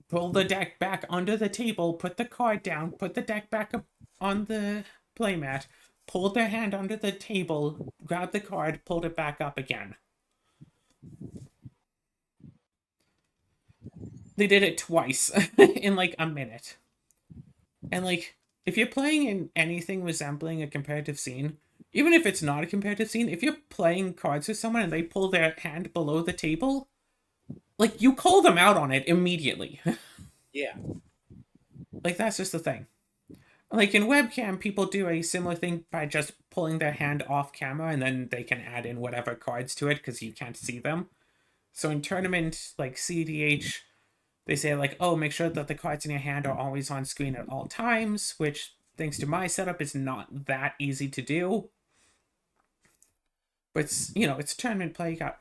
pulled the deck back under the table, put the card down, put the deck back up on the playmat, pulled their hand under the table, grabbed the card, pulled it back up again. They did it twice in a minute. And if you're playing in anything resembling a competitive scene, even if it's not a competitive scene, if you're playing cards with someone and they pull their hand below the table, like, you call them out on it immediately. Yeah. Like, that's just the thing. Like, in webcam, people do a similar thing by just pulling their hand off camera and then they can add in whatever cards to it because you can't see them. So in tournament, like CDH, they say, like, oh, make sure that the cards in your hand are always on screen at all times, which, thanks to my setup, is not that easy to do. But it's, it's tournament play. You got.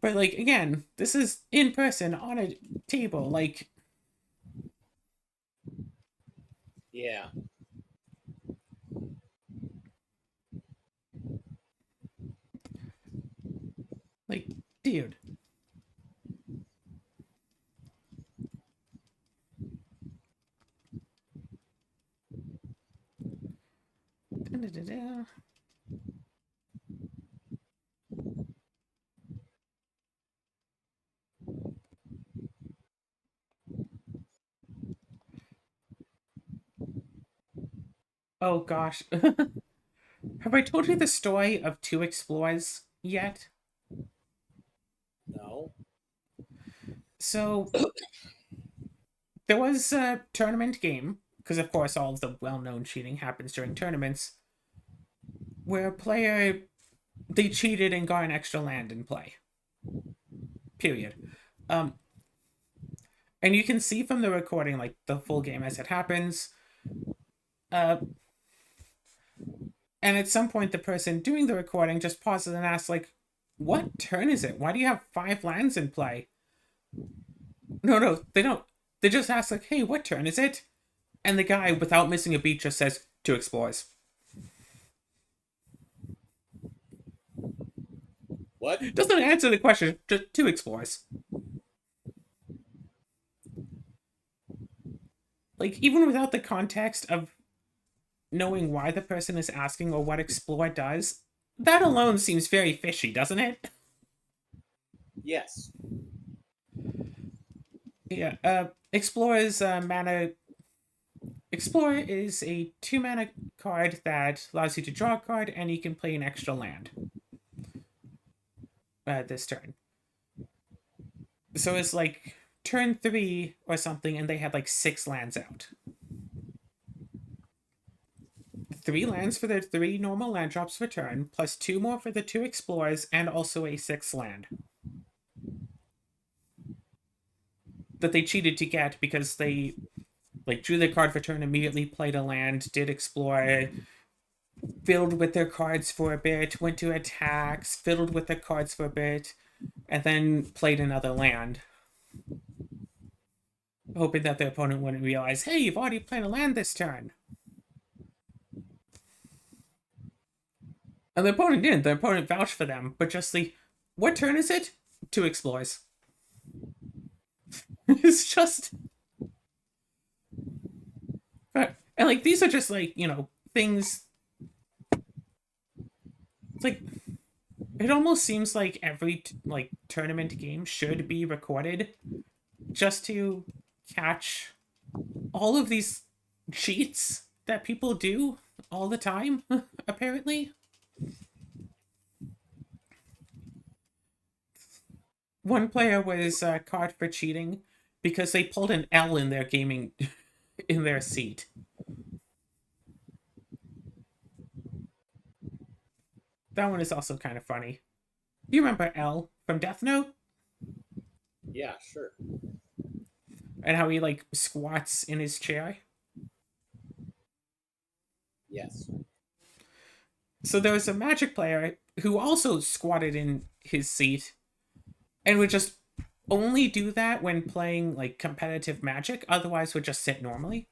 But, like, again, this is in person on a table. Like, Yeah. like, dude. Da-da-da-da. Oh gosh. Have I told you the story of two explorers yet? No. So there was a tournament game, because of course all of the well-known cheating happens during tournaments, where a player, they cheated and got an extra land in play. Period. Um, and you can see from the recording, like, the full game as it happens. Uh, and at some point, the person doing the recording just pauses and asks, like, what turn is it? Why do you have 5 lands in play? No, they don't. They just ask, like, hey, what turn is it? And the guy, without missing a beat, just says, 2 explorers. What? Doesn't answer the question, just 2 explorers. Like, even without the context of knowing why the person is asking or what explore does, that alone seems very fishy, doesn't it? Yes. Yeah, Explorer's mana. Explorer is a 2 mana card that allows you to draw a card and you can play an extra land this turn. So it's like turn 3 or something, and they had like 6 lands out. 3 lands for their 3 normal land drops per turn, plus 2 more for the 2 explorers, and also a 6th land that they cheated to get because they, like, drew their card for turn, immediately played a land, did explore, fiddled with their cards for a bit, went to attacks, fiddled with their cards for a bit, and then played another land, hoping that their opponent wouldn't realize, hey, you've already played a land this turn. And the opponent didn't. The opponent vouched for them, but just what turn is it? 2 explores. It's just. And, like, these are just, like, things. It's like. It almost seems like every, like, tournament game should be recorded just to catch all of these cheats that people do all the time, apparently. One player was caught for cheating because they pulled an L in their gaming in their seat. That one is also kind of funny. You remember L from Death Note? Yeah, sure. And how he, like, squats in his chair? Yes. So there was a Magic player who also squatted in his seat and would just only do that when playing, like, competitive Magic, otherwise would just sit normally.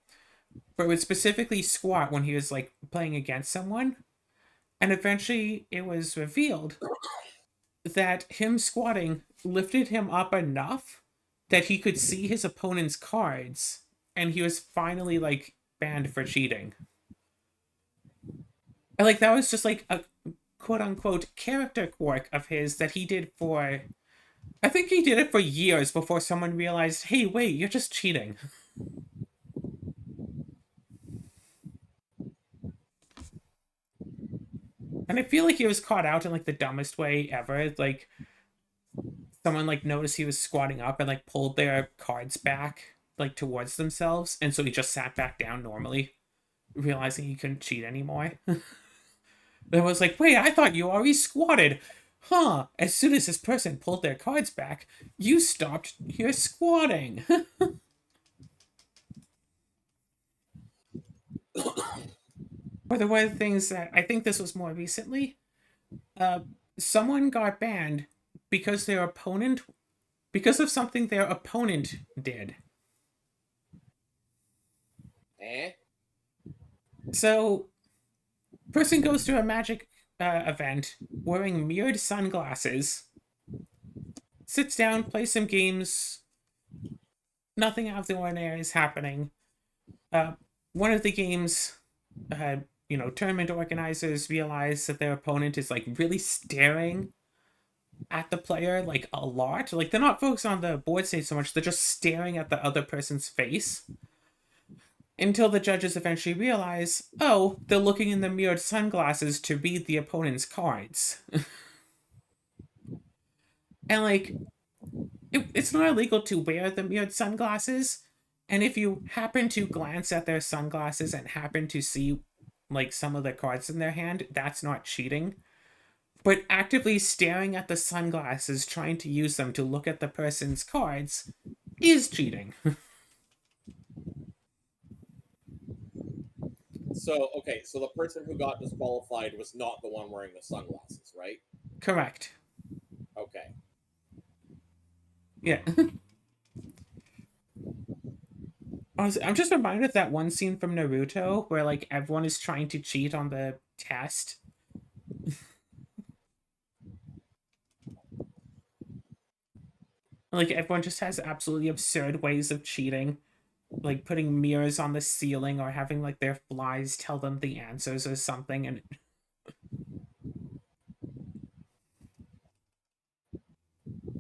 But would specifically squat when he was, like, playing against someone. And eventually it was revealed that him squatting lifted him up enough that he could see his opponent's cards, and he was finally, like, banned for cheating. And, like, that was just, like, a quote-unquote character quirk of his that he did for... I think he did it for years before someone realized, hey, wait, you're just cheating. And I feel like he was caught out in like the dumbest way ever. Like someone like noticed he was squatting up and like pulled their cards back like towards themselves, and so he just sat back down normally, realizing he couldn't cheat anymore. It was like, wait, I thought you already squatted. Huh, as soon as this person pulled their cards back, you stopped your squatting. Or there were things that, I think this was more recently, uh, someone got banned because their opponent, because of something their opponent did. Eh? So, person goes to a magic event wearing mirrored sunglasses, sits down, plays some games, nothing out of the ordinary is happening. One of the games, tournament organizers realize that their opponent is like really staring at the player like a lot. Like they're not focused on the board state so much, they're just staring at the other person's face. Until the judges eventually realize, oh, they're looking in the mirrored sunglasses to read the opponent's cards. And like, it's not illegal to wear the mirrored sunglasses. And if you happen to glance at their sunglasses and happen to see like some of the cards in their hand, that's not cheating. But actively staring at the sunglasses, trying to use them to look at the person's cards, is cheating. So, okay, so the person who got disqualified was not the one wearing the sunglasses, right? Correct. Okay. Yeah. I'm just reminded of that one scene from Naruto where like everyone is trying to cheat on the test. Like everyone just has absolutely absurd ways of cheating, like putting mirrors on the ceiling or having like their flies tell them the answers or something.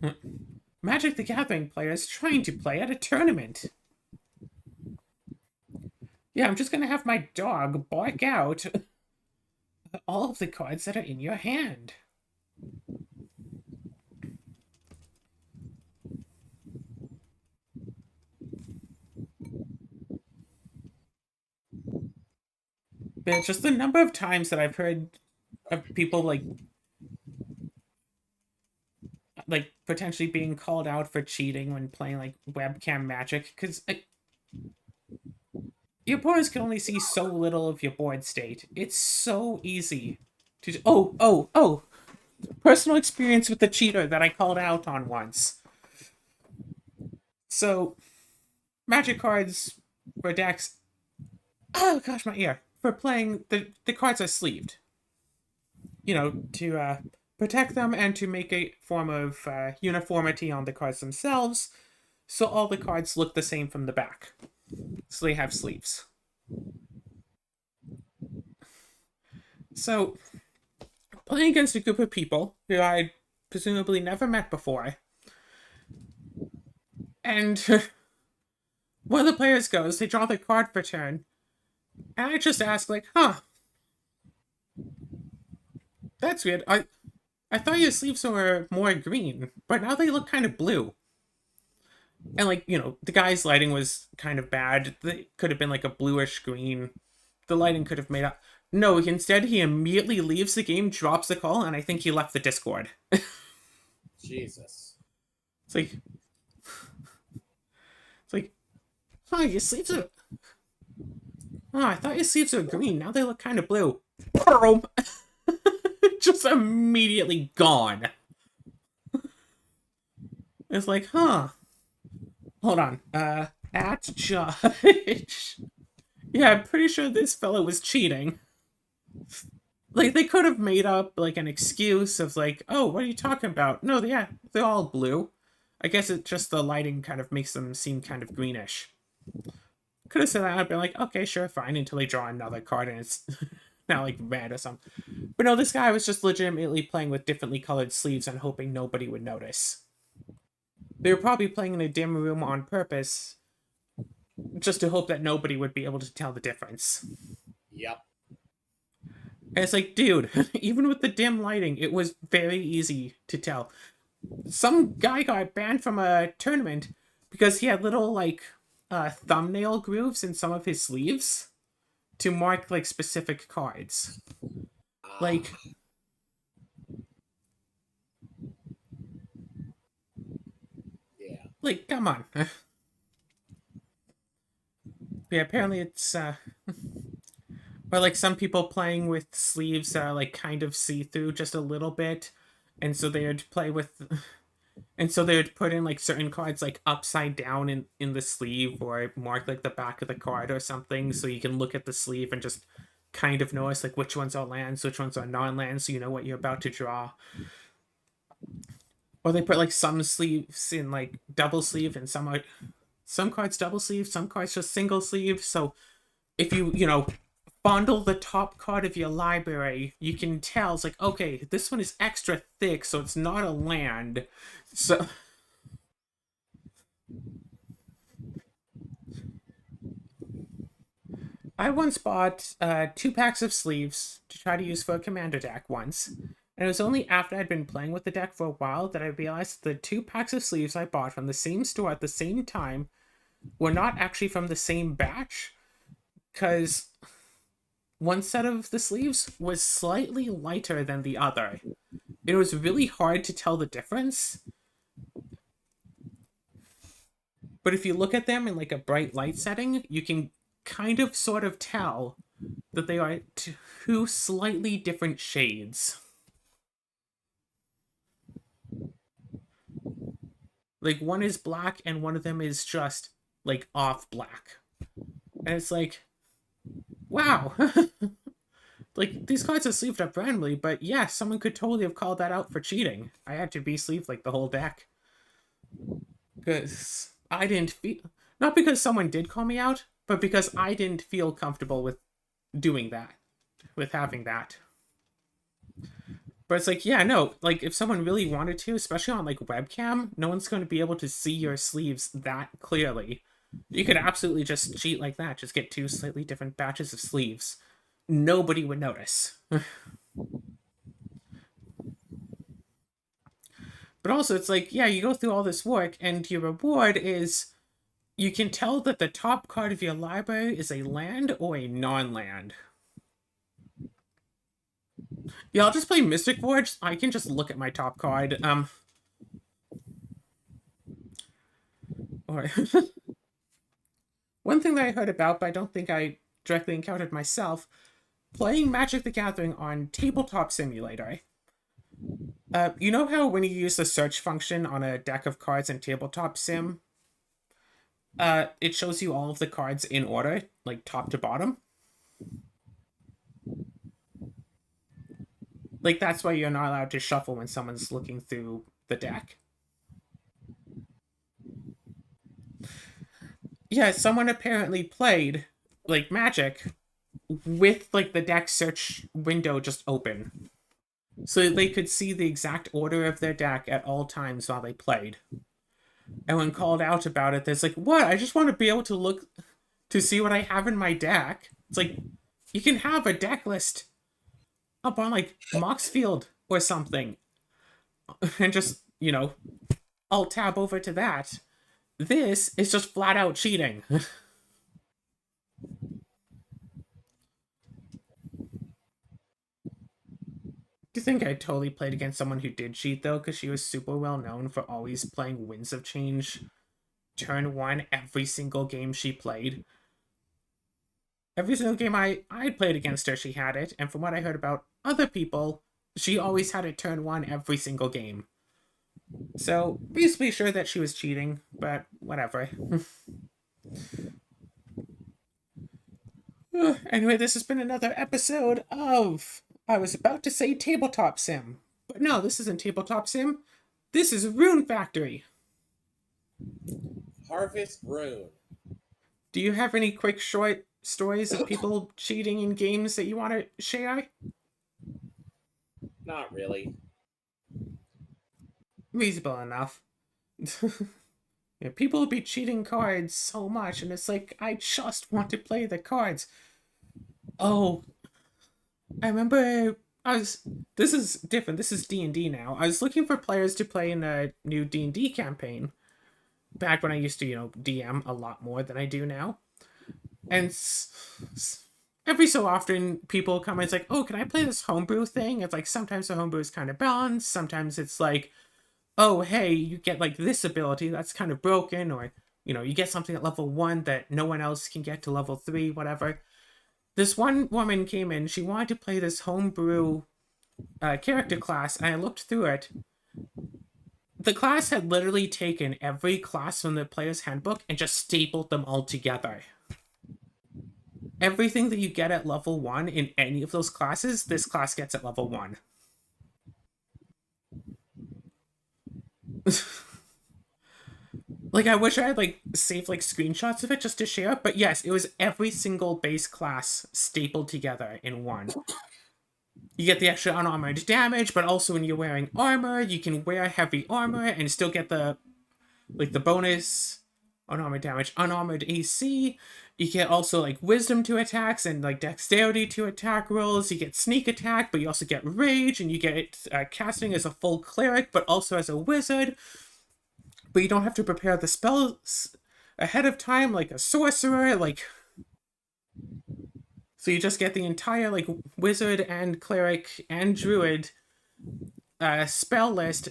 And Magic the Gathering players trying to play at a tournament. Yeah, I'm just gonna have my dog bark out all of the cards that are in your hand. But it's just the number of times that I've heard of people like potentially being called out for cheating when playing like webcam Magic, because your opponents can only see so little of your board state. It's so easy to oh, personal experience with the cheater that I called out on once. So Magic cards for decks, oh gosh, my ear, for playing the cards are sleeved, to protect them and to make a form of uniformity on the cards themselves, so all the cards look the same from the back. So they have sleeves. So, playing against a group of people who I presumably never met before, and one of the players goes, they draw the card for turn, and I just ask, like, huh, that's weird. I thought your sleeves were more green, but now they look kind of blue. And like, the guy's lighting was kind of bad. It could have been like a bluish green. The lighting could have made up. No, instead he immediately leaves the game, drops the call, and I think he left the Discord. Jesus. It's like, oh, your sleeves are. Oh, I thought your sleeves were green. Now they look kind of blue. Just immediately gone. It's like, huh. Hold on. At judge. Yeah, I'm pretty sure this fellow was cheating. Like, they could have made up, like, an excuse of, like, oh, what are you talking about? No, yeah, they're all blue. I guess it's just the lighting kind of makes them seem kind of greenish. Could have said that, I'd be like, okay, sure, fine, until they draw another card and it's now, like, red or something. But no, this guy was just legitimately playing with differently colored sleeves and hoping nobody would notice. They were probably playing in a dim room on purpose, just to hope that nobody would be able to tell the difference. Yep. And it's like, dude, even with the dim lighting, it was very easy to tell. Some guy got banned from a tournament because he had little like thumbnail grooves in some of his sleeves to mark like specific cards. Ah, Like, yeah. come on. Yeah, apparently it's or like some people playing with sleeves that are like kind of see through just a little bit, and so they would play with, and so they would put in like certain cards like upside down in the sleeve or mark like the back of the card or something, so you can look at the sleeve and just kind of notice like which ones are lands, which ones are non-lands, so you know what you're about to draw. Or they put like some sleeves in like double sleeve and some are some cards double sleeve, some cards just single sleeve. So if you bundle the top card of your library, you can tell it's like, okay, this one is extra thick, so it's not a land. So I once bought 2 packs of sleeves to try to use for a commander deck once. And it was only after I'd been playing with the deck for a while that I realized the 2 packs of sleeves I bought from the same store at the same time were not actually from the same batch, because one set of the sleeves was slightly lighter than the other. It was really hard to tell the difference. But if you look at them in like a bright light setting, you can kind of sort of tell that they are two slightly different shades. Like one is black and one of them is just like off black. And it's like, wow. Like these cards are sleeved up randomly, but yeah, someone could totally have called that out for cheating. I had to be sleeved like the whole deck. Because I didn't feel, not because someone did call me out, but because I didn't feel comfortable with doing that, with having that. But it's like, yeah, no, like if someone really wanted to, especially on like webcam, no one's going to be able to see your sleeves that clearly. You could absolutely just cheat like that, just get 2 slightly different batches of sleeves. Nobody would notice. But also, it's like, yeah, you go through all this work, and your reward is you can tell that the top card of your library is a land or a non-land. Yeah, I'll just play Mystic Forge. I can just look at my top card. Or one thing that I heard about, but I don't think I directly encountered myself, playing Magic the Gathering on Tabletop Simulator. You know how when you use the search function on a deck of cards in Tabletop Sim, it shows you all of the cards in order, like top to bottom? Like, that's why you're not allowed to shuffle when someone's looking through the deck. Yeah, someone apparently played, like, Magic with, like, the deck search window just open. So they could see the exact order of their deck at all times while they played. And when called out about it, there's like, what? I just want to be able to look to see what I have in my deck. It's like, you can have a deck list up on, like, Moxfield or something. And just, alt tab over to that. This is just flat out cheating. Do you think I totally played against someone who did cheat though? Because she was super well known for always playing Winds of Change turn one every single game she played. Every single game I played against her, she had it. And from what I heard about other people, she always had it turn one every single game. So, reasonably sure that she was cheating, but whatever. Anyway, this has been another episode of, I was about to say Tabletop Sim, but no, this isn't Tabletop Sim. This is Rune Factory. Harvest Rune. Do you have any quick short stories of people cheating in games that you want to share? Not really. Reasonable enough. Yeah, people will be cheating cards so much, and it's like, I just want to play the cards. Oh, I remember I was. This is different. This is D&D now. I was looking for players to play in the new D&D campaign back when I used to, DM a lot more than I do now. And every so often, people come and it's like, "Oh, can I play this homebrew thing?" It's like sometimes the homebrew is kind of balanced. Sometimes it's like, "Oh, hey, you get like this ability that's kind of broken," or you get something at level 1 that no one else can get to level 3, whatever. This one woman came in. She wanted to play this homebrew character class, and I looked through it. The class had literally taken every class from the player's handbook and just stapled them all together. Everything that you get at level 1 in any of those classes, this class gets at level 1. Like, I wish I had, like, saved, like, screenshots of it just to share, but yes, it was every single base class stapled together in one. You get the extra unarmored damage, but also when you're wearing armor, you can wear heavy armor and still get the bonus unarmored damage, unarmored AC. You get also like wisdom to attacks and like dexterity to attack rolls. You get sneak attack, but you also get rage, and you get casting as a full cleric, but also as a wizard. But you don't have to prepare the spells ahead of time like a sorcerer. So you just get the entire like wizard and cleric and druid spell list,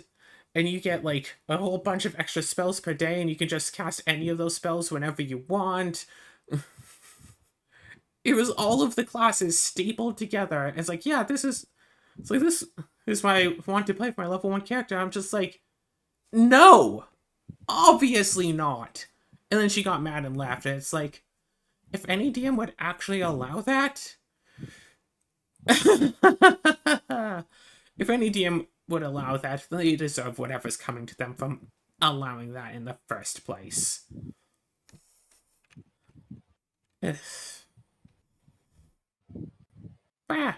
and you get like a whole bunch of extra spells per day, and you can just cast any of those spells whenever you want. It was all of the classes stapled together. It's like, yeah, this is what I want to play for my level 1 character. I'm just like, no, obviously not. And then she got mad and laughed, and it's like, if any DM would actually allow that, if any DM would allow that, they deserve whatever's coming to them from allowing that in the first place. Ah.